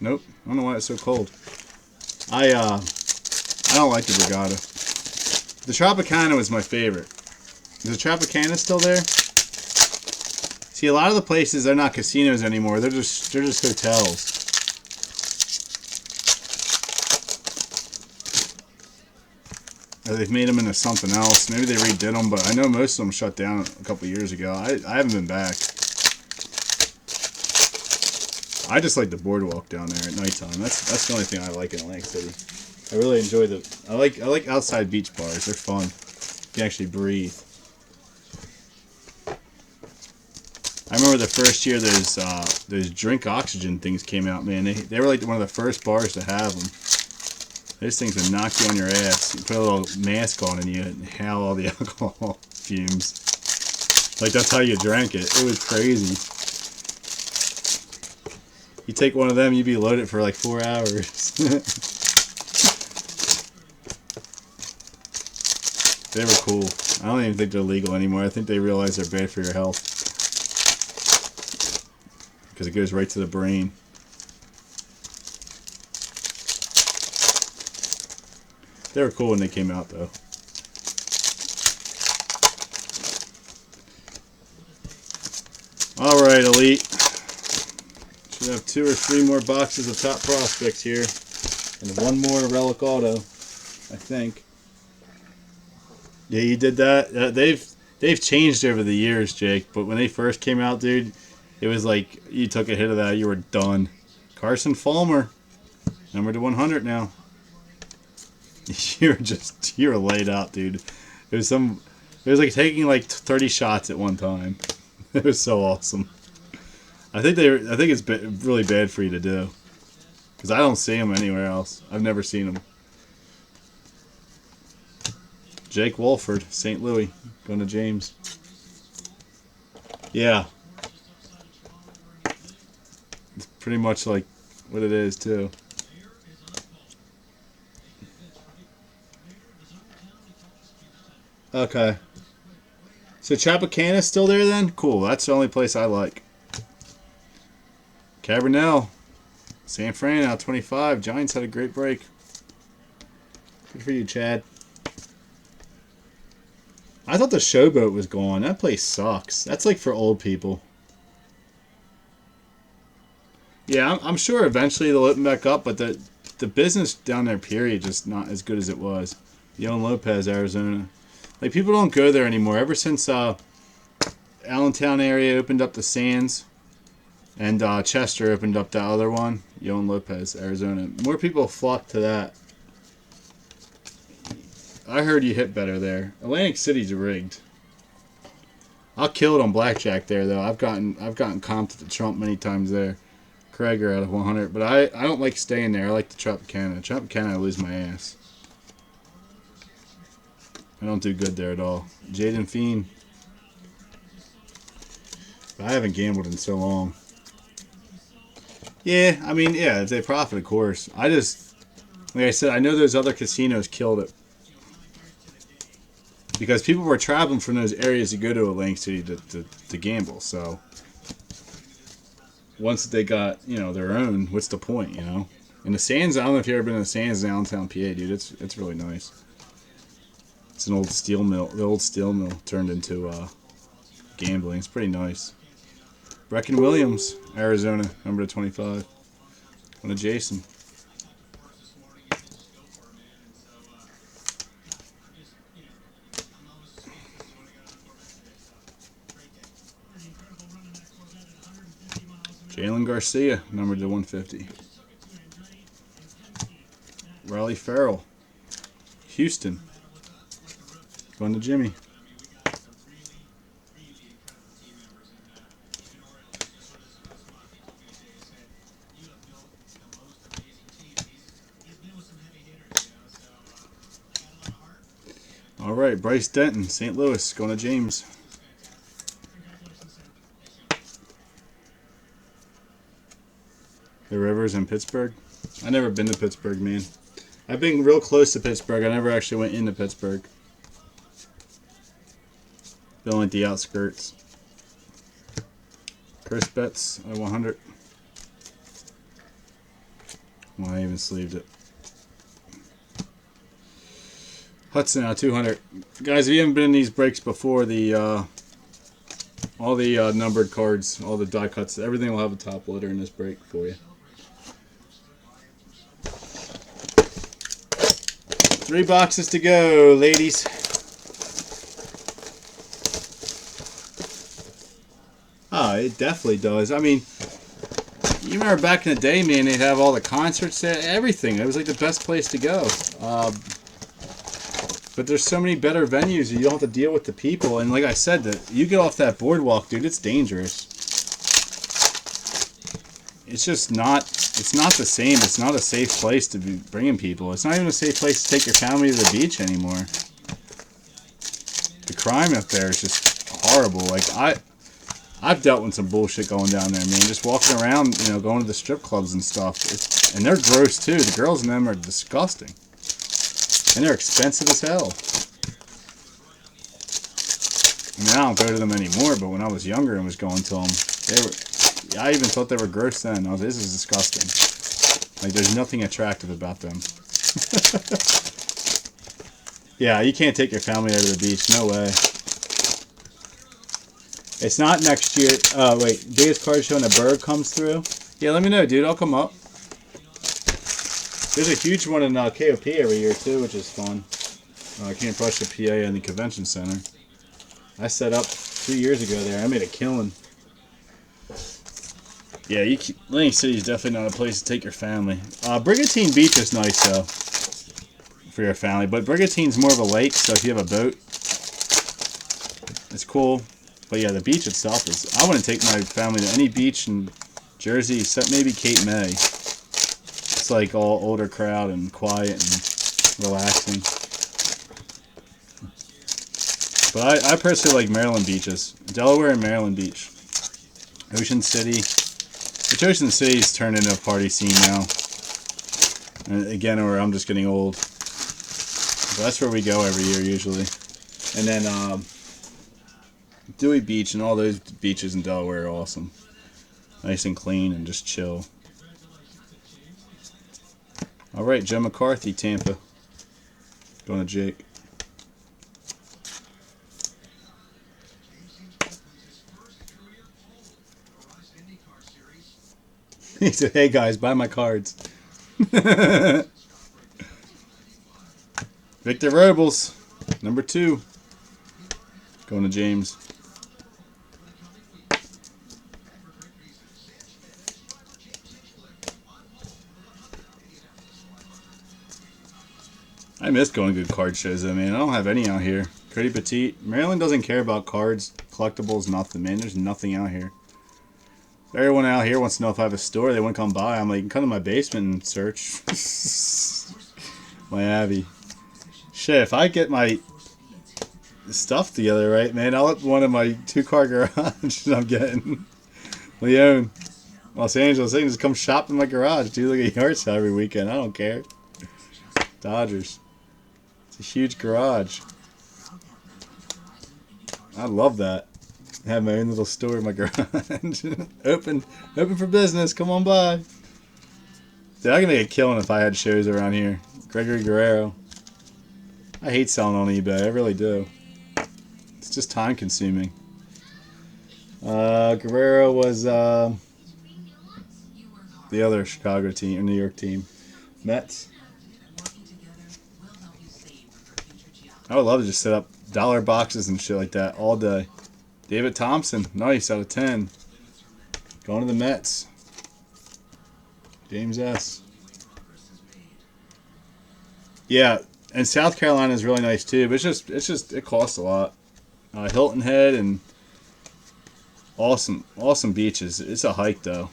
Nope. I don't know why it's so cold. I don't like the Borgata. The Tropicana was my favorite. Is the Tropicana still there? See, a lot of the places, they're not casinos anymore. They're just hotels. Or they've made them into something else. Maybe they redid them, but I know most of them shut down a couple years ago. I haven't been back. I just like the boardwalk down there at nighttime. That's the only thing I like in Atlantic City. I really enjoy I like outside beach bars. They're fun. You can actually breathe. I remember the first year those drink oxygen things came out, man. They were like one of the first bars to have them. Those things would knock you on your ass. You put a little mask on and you inhale all the alcohol fumes. Like that's how you drank it. It was crazy. You take one of them, you'd be loaded for like 4 hours. They were cool. I don't even think they're legal anymore. I think they realize they're bad for your health. Because it goes right to the brain. They were cool when they came out, though. Alright, Elite. Should have 2 or 3 more boxes of Top Prospects here. And 1 more Relic Auto, I think. Yeah, you did that. They've changed over the years, Jake. But when they first came out, dude, it was like you took a hit of that, you were done. Carson Fulmer, number to 100 now. You're laid out, dude. It was like taking like 30 shots at one time. It was so awesome. I think it's really bad for you to do, because I don't see them anywhere else. I've never seen them. Jake Wolford, St. Louis, going to James. Yeah. It's pretty much like what it is, too. Okay. So Tropicana's still there then? Cool. That's the only place I like. Cabrinell. San Fran out 25. Giants had a great break. Good for you, Chad. I thought the Showboat was gone. That place sucks. That's like for old people. Yeah, I'm sure eventually they'll open back up, but the business down there, period, just not as good as it was. Yoan Lopez, Arizona. Like, people don't go there anymore. Ever since Allentown area opened up the Sands and Chester opened up that other one, Yoan Lopez, Arizona. More people flock to that. I heard you hit better there. Atlantic City's rigged. I'll kill it on blackjack there, though. I've gotten comped at the Trump many times there. Krager out of 100, but I don't like staying there. I like the Tropicana. Tropicana, I lose my ass. I don't do good there at all. Jaden Fiend. But I haven't gambled in so long. Yeah, I mean, yeah, if they profit, of course. Like I said, I know those other casinos killed it. Because people were traveling from those areas to go to Atlantic City to gamble, so once they got, their own, what's the point, And the Sands, I don't know if you've ever been to the Sands in Allentown, PA, dude. It's really nice. It's an old steel mill. The old steel mill turned into gambling. It's pretty nice. Brecken Williams, Arizona, number 25. One of Jason. Jalen Garcia, number to 150. Raleigh Farrell, Houston. Going to Jimmy. All right, Bryce Denton, St. Louis, going to James. The Rivers in Pittsburgh. I never been to Pittsburgh, man. I've been real close to Pittsburgh. I never actually went into Pittsburgh. Been like the outskirts. Chris Betts at 100. Well, I even sleeved it. Hudson at 200. Guys, if you haven't been in these breaks before, all the numbered cards, all the die cuts, everything will have a top loader in this break for you. 3 boxes to go, ladies. Oh, it definitely does. I mean, You remember back in the day, man, they'd have all the concerts there, everything. It was like the best place to go. But there's so many better venues, you don't have to deal with the people. And like I said, you get off that boardwalk, dude, it's dangerous. It's just not, it's not the same. It's not a safe place to be bringing people. It's not even a safe place to take your family to the beach anymore. The crime up there is just horrible. Like, I've dealt with some bullshit going down there, man. Just walking around, you know, going to the strip clubs and stuff. And they're gross, too. The girls in them are disgusting. And they're expensive as hell. I mean, I don't go to them anymore, but when I was younger and was going to them, I even thought they were gross then. I was, this is disgusting. Like, there's nothing attractive about them. Yeah, you can't take your family out to the beach. No way. It's not next year. Oh, wait. Biggest card show when a bird comes through? Yeah, let me know, dude. I'll come up. There's a huge one in KOP every year, too, which is fun. King of Prussia, PA, and the Convention Center. I set up 2 years ago there. I made a killing. Yeah, Atlantic City is definitely not a place to take your family. Brigantine Beach is nice, though, for your family. But Brigantine's more of a lake, so if you have a boat, it's cool. But yeah, the beach itself is... I wouldn't take my family to any beach in Jersey except maybe Cape May. It's like all older crowd and quiet and relaxing. But I personally like Maryland beaches. Delaware and Maryland Beach. Ocean City. Which Ocean City's turned into a party scene now. And again, where I'm just getting old. But that's where we go every year usually. And then Dewey Beach and all those beaches in Delaware are awesome. Nice and clean and just chill. Alright, Joe McCarthy, Tampa. Going to Jake. He said, hey guys, buy my cards. Victor Robles, number 2. Going to James. I miss going to good card shows though, man. I don't have any out here. Cody Petit. Maryland doesn't care about cards, collectibles, nothing, man. There's nothing out here. Everyone out here wants to know if I have a store. They want to come by. I'm like, you can come to my basement and search. My Abby. Shit, if I get my stuff together right, man, I'll let one of my 2-car garages I'm getting. Leon. Los Angeles. They can just come shop in my garage. Do like a yard sale every weekend. I don't care. Dodgers. It's a huge garage. I love that. I have my own little store in my garage. open for business. Come on by. Dude, I can make a killing if I had shows around here. Gregory Guerrero. I hate selling on eBay. I really do. It's just time consuming. Guerrero was the other Chicago team or New York team. Mets. I would love to just set up dollar boxes and shit like that all day. David Thompson, nice, out of 10. Going to the Mets. James S. Yeah, and South Carolina is really nice too, but it's just it costs a lot. Hilton Head and awesome beaches. It's a hike though.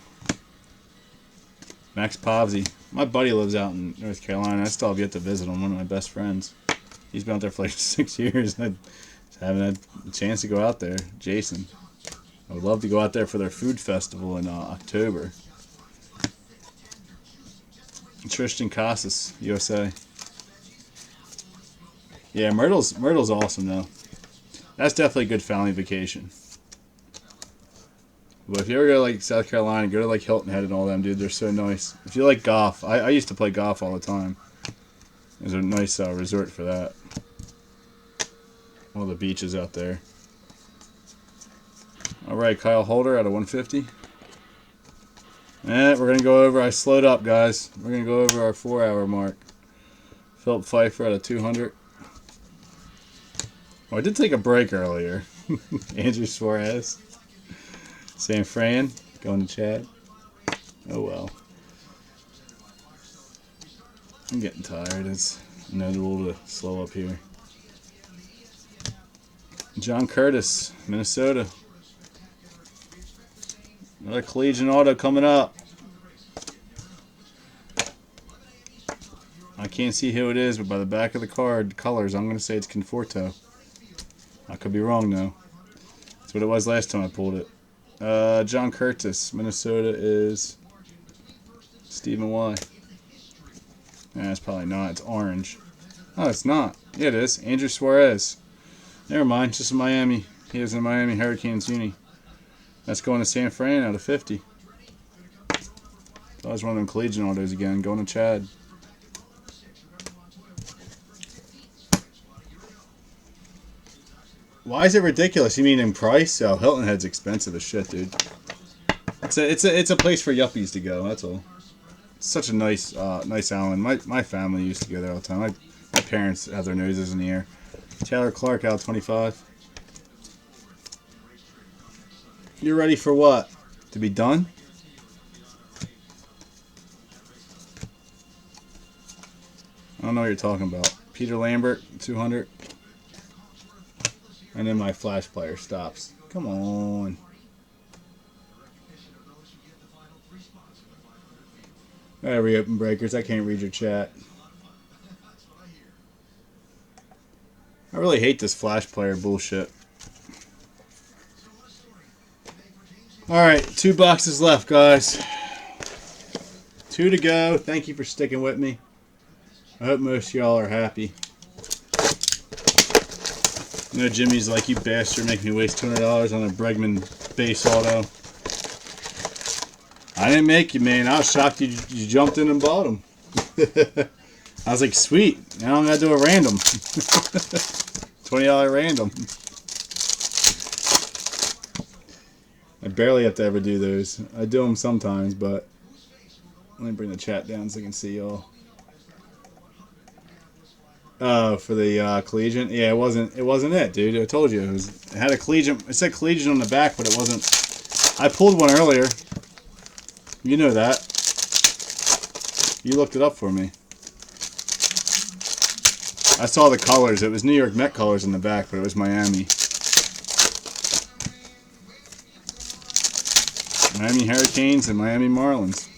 Max Povsey, my buddy lives out in North Carolina. I still have yet to visit him. One of my best friends. He's been out there for like 6 years. I haven't had a chance to go out there. Jason. I would love to go out there for their food festival in October. Tristan Casas, USA. Yeah, Myrtle's awesome though. That's definitely a good family vacation. But if you ever go to like South Carolina, go to like Hilton Head and all them, dude. They're so nice. If you like golf, I used to play golf all the time. There's a nice resort for that. All the beaches out there. Alright, Kyle Holder out of 150. And we're going to go over. I slowed up, guys. We're going to go over our 4-hour mark. Philip Pfeiffer out of 200. Oh, I did take a break earlier. Andrew Suarez. San Fran. Going to Chad. Oh well. I'm getting tired. It's inevitable to slow up here. John Curtis, Minnesota. Another collegiate auto coming up. I can't see who it is, but by the back of the card, colors, I'm going to say it's Conforto. I could be wrong, though. That's what it was last time I pulled it. John Curtis, Minnesota is Stephen Y. Nah, it's probably not. It's orange. Oh, it's not. Yeah, it is. Andrew Suarez. Never mind. Just in Miami. He was in Miami Hurricanes uni. That's going to San Fran out of 50. That was one of them collegiate autos again. Going to Chad. Why is it ridiculous? You mean in price? Oh, Hilton Head's expensive as shit, dude. It's a place for yuppies to go. That's all. It's such a nice island. My family used to go there all the time. My parents have their noses in the air. Taylor Clark out 25. You're ready for what? To be done? I don't know what you're talking about. Peter Lambert 200. And then my flash player stops. Come on. Alright, reopen breakers. I can't read your chat. I really hate this flash player bullshit. Alright, 2 boxes left, guys. 2 to go. Thank you for sticking with me. I hope most of y'all are happy. You know, Jimmy's like, you bastard, make me waste $200 on a Bregman base auto. I didn't make you, man. I was shocked you jumped in and bought them. I was like, sweet. Now I'm going to do a random. $20 random. I barely have to ever do those. I do them sometimes, but let me bring the chat down so I can see y'all. Oh, for the collegiate? Yeah, it wasn't it, dude. I told you it had a collegiate. It said collegiate on the back, but it wasn't. I pulled one earlier. You know that. You looked it up for me. I saw the colors. It was New York Met colors in the back, but it was Miami. Miami Hurricanes and Miami Marlins.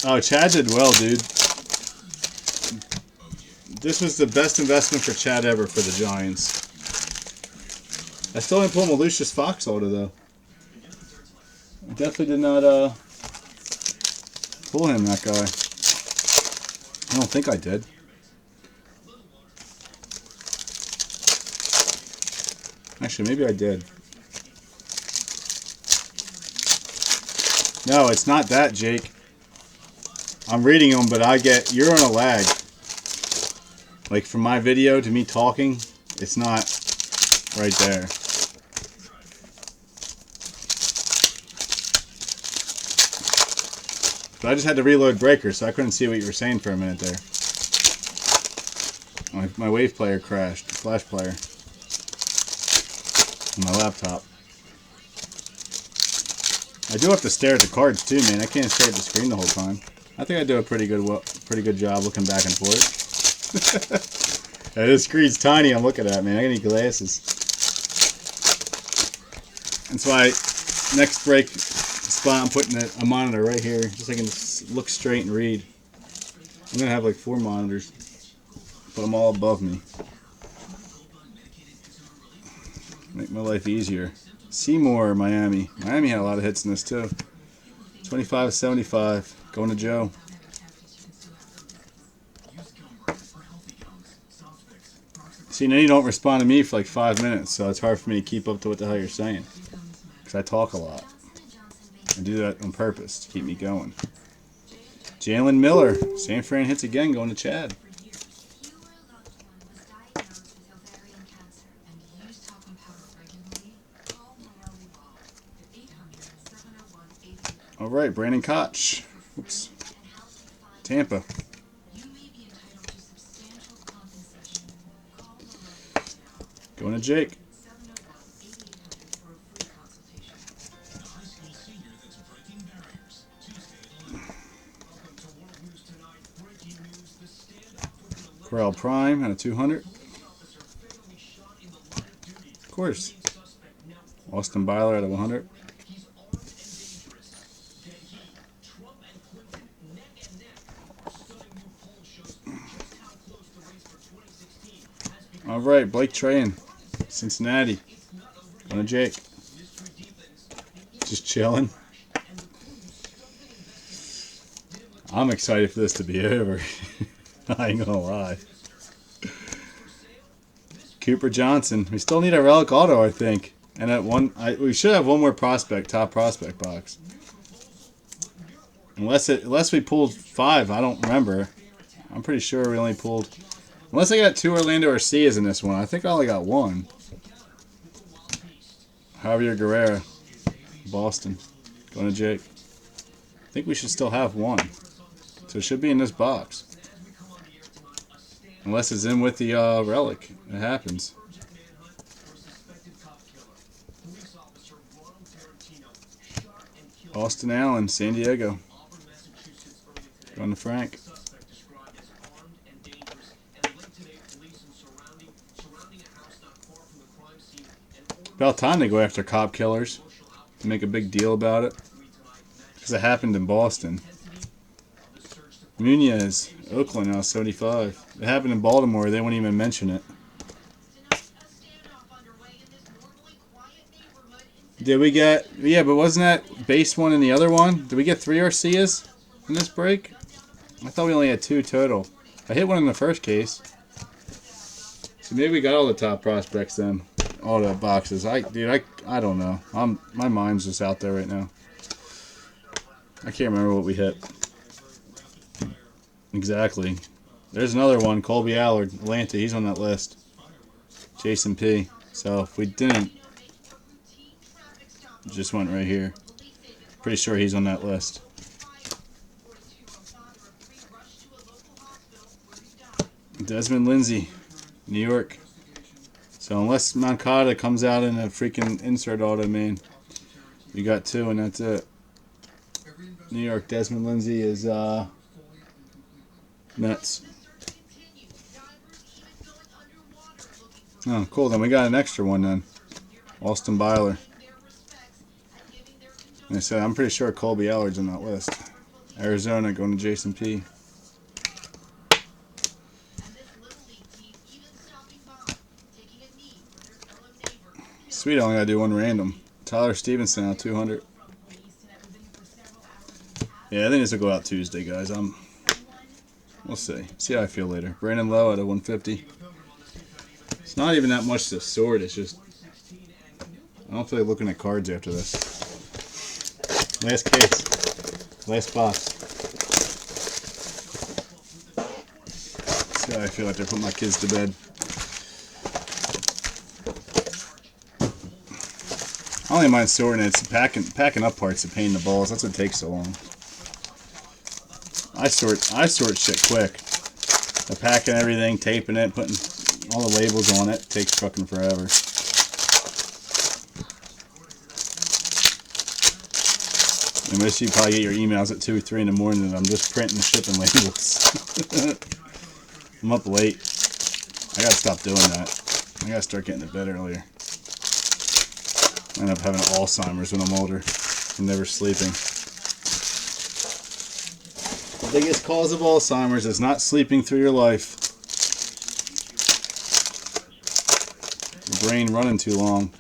Oh, Chad did well, dude. This was the best investment for Chad ever for the Giants. I still didn't pull him a Lucius Fox auto, though. I definitely did not pull him, that guy. I don't think I did. Actually, maybe I did. No, it's not that, Jake. I'm reading them, but you're on a lag. Like from my video to me talking, it's not right there. But I just had to reload breakers, so I couldn't see what you were saying for a minute there. My wave player crashed, flash player. On my laptop. I do have to stare at the cards too, man. I can't stare at the screen the whole time. I think I do a pretty good job looking back and forth. Yeah, this screen's tiny. I'm looking at, man. I need glasses. That's why next break spot I'm putting a monitor right here, just so I can look straight and read. I'm gonna have like 4 monitors, put them all above me. Make my life easier. Seymour, Miami. Miami had a lot of hits in this too. 25-75. Going to Joe. See, now you don't respond to me for like 5 minutes, so it's hard for me to keep up to what the hell you're saying. Because I talk a lot. I do that on purpose to keep me going. Jalen Miller. San Fran hits again, going to Chad. All right, Brandon Koch. Oops. Tampa. Going to Jake. Corral Prime out of 200. Of course. Austin Byler out of 100. All right, Blake Train, Cincinnati. Going to Jake. Just chilling. I'm excited for this to be over. I ain't gonna lie. Cooper Johnson. We still need a relic auto, I think. And at we should have one more prospect, top prospect box. Unless we pulled 5, I don't remember. I'm pretty sure we only pulled. Unless I got 2 Orlando Arcias in this one, I think I only got 1. Javier Guerrero, Boston, going to Jake. I think we should still have 1, so it should be in this box. Unless it's in with the relic, it happens. Austin Allen, San Diego. Going to Frank. About time they go after cop killers. To make a big deal about it. Because it happened in Boston. Munoz, Oakland now 75. It happened in Baltimore, they wouldn't even mention it. Did we get, yeah, but wasn't that base one in the other one? Did we get 3 Arcias in this break? I thought we only had 2 total. I hit one in the first case. So maybe we got all the top prospects then. All the boxes. I don't know. My mind's just out there right now. I can't remember what we hit. Exactly. There's another one, Colby Allard, Atlanta. He's on that list. Jason P. So if we didn't, just went right here. Pretty sure he's on that list. Desmond Lindsay, New York. So unless Moncada comes out in a freaking insert auto, man, you got 2 and that's it. New York, Desmond Lindsay is Mets. Oh, cool. Then we got an extra one then. Austin Byler. And I said, I'm pretty sure Colby Allard's on that list. Arizona going to Jason P. Sweet, I only gotta do 1 random. Tyler Stevenson out 200. Yeah, I think this will go out Tuesday, guys. We'll see. See how I feel later. Brandon Lowe at a 150. It's not even that much to sort. It's just I don't feel like looking at cards after this. Last case. Last box. See how I feel after I put my kids to bed. I only mind sorting it. It's packing up parts a pain in the balls. That's what takes so long. I sort shit quick. The packing everything, taping it, putting all the labels on it takes fucking forever. And most of you probably get your emails at 2 or 3 in the morning and I'm just printing shipping labels. I'm up late. I gotta stop doing that. I gotta start getting to bed earlier. I end up having Alzheimer's when I'm older from never sleeping. The biggest cause of Alzheimer's is not sleeping through your life. Your brain running too long.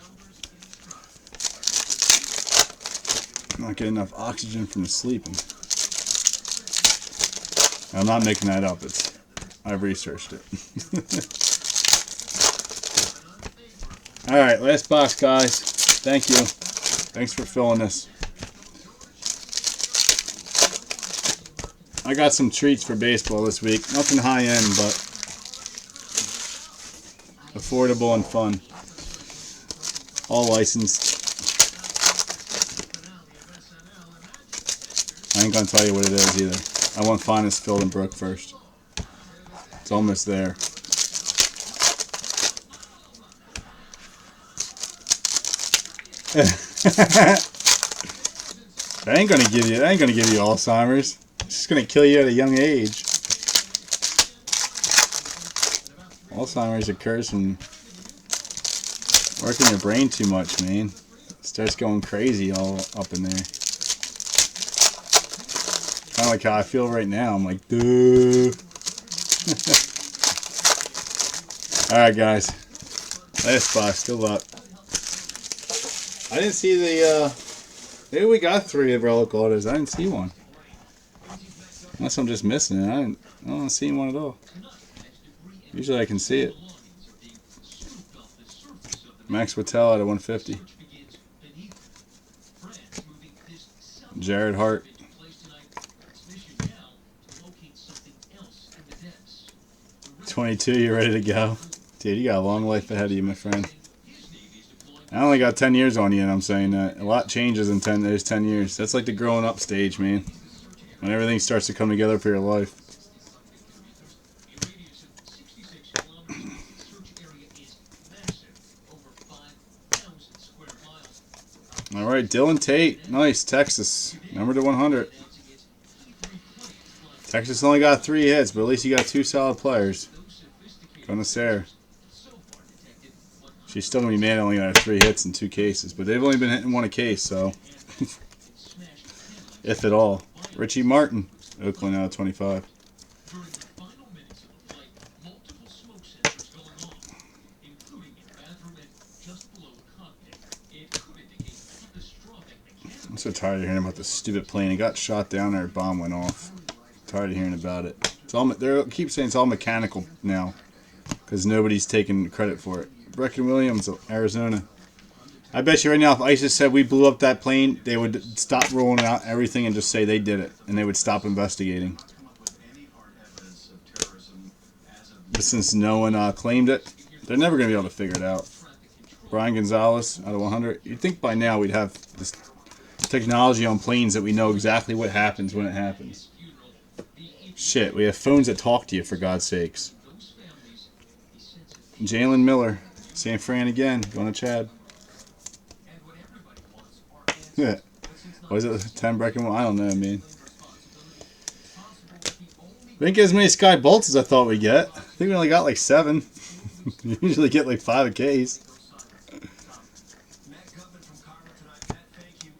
Not getting enough oxygen from the sleeping. I'm not making that up. I've researched it. Alright, last box, guys. Thank you. Thanks for filling this. I got some treats for baseball this week. Nothing high end, but affordable and fun. All licensed. I ain't gonna tell you what it is either. I want Finest Field and Brook first. It's almost there. That ain't gonna give you Alzheimer's. It's just gonna kill you at a young age. Alzheimer's occurs from working your brain too much, man. It starts going crazy all up in there. Kind of like how I feel right now. I'm like, duh. Alright, guys. Last box. Good luck. I didn't see the, maybe we got 3 relic autos. I didn't see one. Unless I'm just missing it. I don't see one at all. Usually I can see it. Max Wattell out of 150. Jared Hart. 22, you ready to go? Dude, you got a long life ahead of you, my friend. I only got 10 years on you, and I'm saying that. A lot changes in 10 years. That's like the growing up stage, man. When everything starts to come together for your life. Alright, Dylan Tate. Nice, Texas. Number to 100. Texas only got 3 hits, but at least you got 2 solid players. Going to Sarah. She's still going to be mad only got 3 hits in 2 cases, but they've only been hitting 1 a case, so. If at all. Richie Martin. Oakland out of 25. I'm so tired of hearing about this stupid plane. It got shot down there, bomb went off. Tired of hearing about it. It's all, they keep saying it's all mechanical now because nobody's taking credit for it. Brecken Williams, Arizona. I bet you right now if ISIS said we blew up that plane, they would stop rolling out everything and just say they did it, and they would stop investigating. But since no one claimed it, they're never going to be able to figure it out. Brian Gonzalez out of 100. You'd think by now we'd have this technology on planes that we know exactly what happens when it happens. Shit, we have phones that talk to you, for God's sakes. Jalen Miller, San Fran again, going to Chad. Yeah. Was it 10 Brecken? I don't know, man. We didn't get as many Sky Bolts as I thought we'd get. I think we only got like 7. You usually get like 5 a case.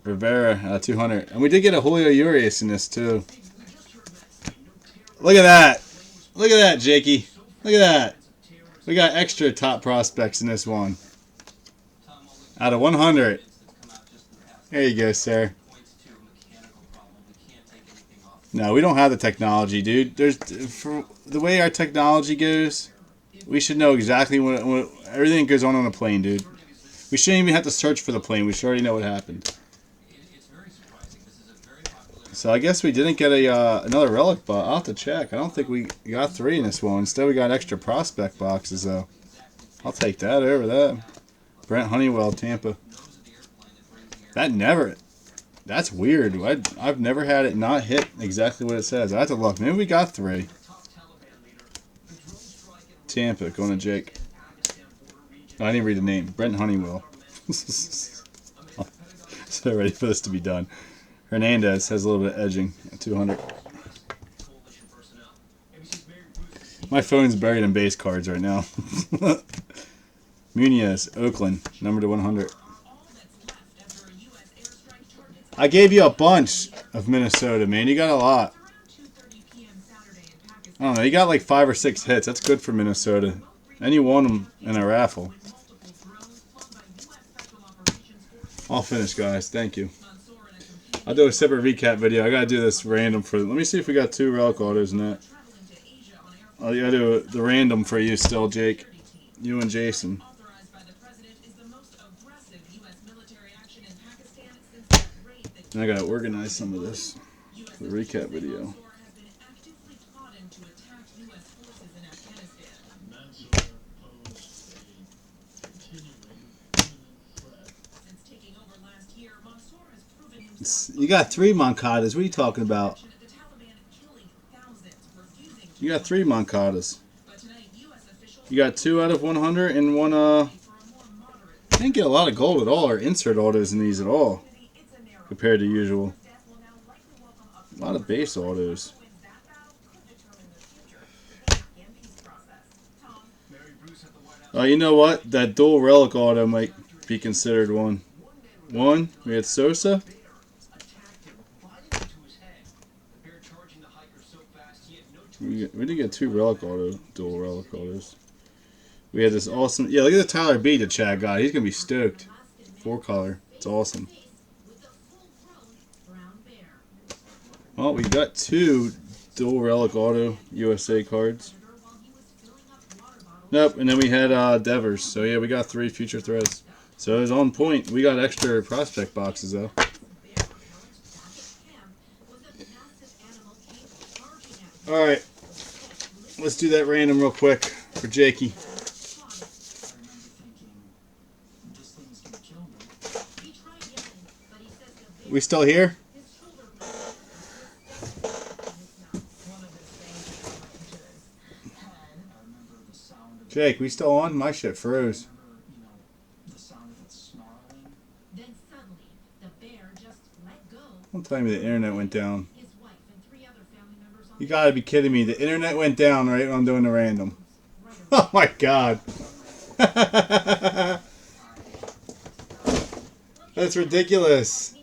Rivera, 200. And we did get a Julio Urias in this, too. Look at that. Look at that, Jakey. Look at that. We got extra top prospects in this one. Out of 100. There you go, sir. No, we don't have the technology, dude. For the way our technology goes, we should know exactly what everything goes on a plane, dude. We shouldn't even have to search for the plane. We should already know what happened. So I guess we didn't get another relic, but I'll have to check. I don't think we got 3 in this one. Instead, we got extra prospect boxes, though. I'll take that over that. Brent Honeywell, Tampa. That's weird. I've never had it not hit exactly what it says. I have to look. Maybe we got 3. Tampa, going to Jake. I didn't read the name. Brent Honeywell. So ready for this to be done. Hernandez has a little bit of edging at 200. My phone's buried in base cards right now. Muniz, Oakland, number to 100. I gave you a bunch of Minnesota, man. You got a lot. I don't know. You got like 5 or 6 hits. That's good for Minnesota. And you won them in a raffle. All finished, guys. Thank you. I'll do a separate recap video. I gotta do this random for. Let me see if we got 2 relic autos in that. I gotta do the random for you still, Jake. You and Jason. And I gotta organize some of this for the recap video. You got 3 Moncadas. What are you talking about? You got 3 Moncadas. You got 2 out of 100 and 1 Didn't get a lot of gold at all, or insert autos in these at all, compared to usual. A lot of base autos. Oh, you know what? That dual relic auto might be considered one. We had Sosa. We did get 2 dual relic autos. We had this awesome. Yeah, look at the Tyler B that Chad got. He's gonna be stoked. 4-color. It's awesome. Well, we got 2 dual relic auto USA cards. Nope, and then we had Devers. So yeah, we got 3 future threads. So it was on point. We got extra prospect boxes though. Alright. Let's do that random real quick for Jakey. We still here? Jake, we still on? My shit froze. Don't tell me the internet went down. You gotta be kidding me. The internet went down right when I'm doing the random. Oh my god. That's ridiculous.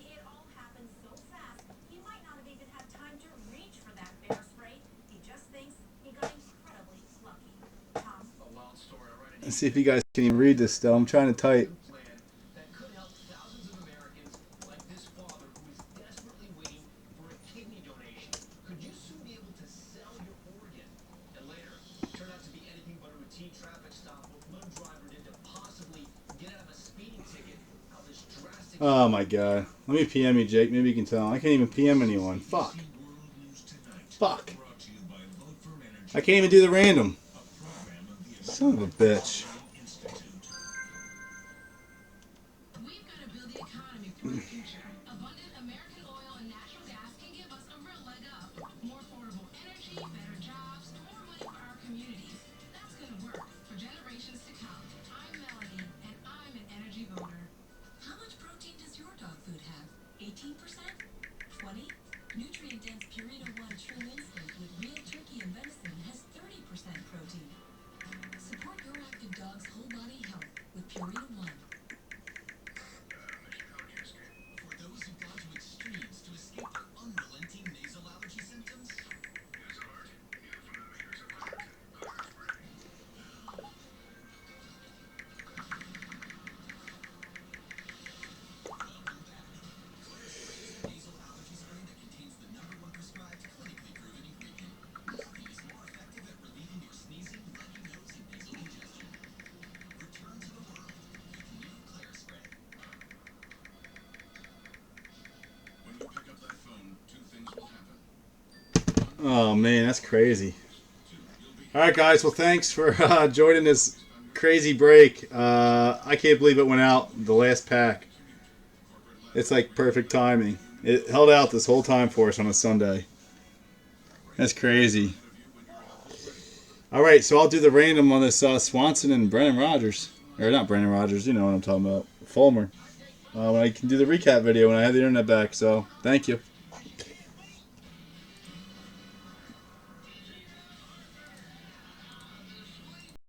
Let's see if you guys can even read this still. I'm trying to type. Oh my god. Let me PM you, Jake. Maybe you can tell. I can't even PM anyone. Fuck. Fuck. I can't even do the random. Son of a bitch. We've got to build the economy for the future. Abundant American oil and natural gas can give us a real leg up. More affordable energy, better jobs, more money for our communities. That's going to work for generations to come. I'm Melanie, and I'm an energy voter. How much protein does your dog food have? 18%? 20? Nutrient-dense Purina One True Instinct with real turkey and venison has 30% protein. Support your active dog's whole body health with Purina One. For those who've gone to extremes to escape their unrelenting nasal allergy symptoms. Nasal allergy spray that contains the #1 prescribed clinically proven ingredient. Nothing is more effective at relieving your sneezing, runny nose, and nasal congestion. Return to the world with new Claire spray. When you pick up that phone, 2 things will happen. Oh man, that's crazy. Alright guys, well thanks for joining this crazy break. I can't believe it went out the last pack. It's like perfect timing. It held out this whole time for us on a Sunday. That's crazy. Alright, so I'll do the random on this Swanson and Brennan Rodgers. Or not Brennan Rodgers, you know what I'm talking about. Fulmer. When I can do the recap video when I have the internet back, so thank you.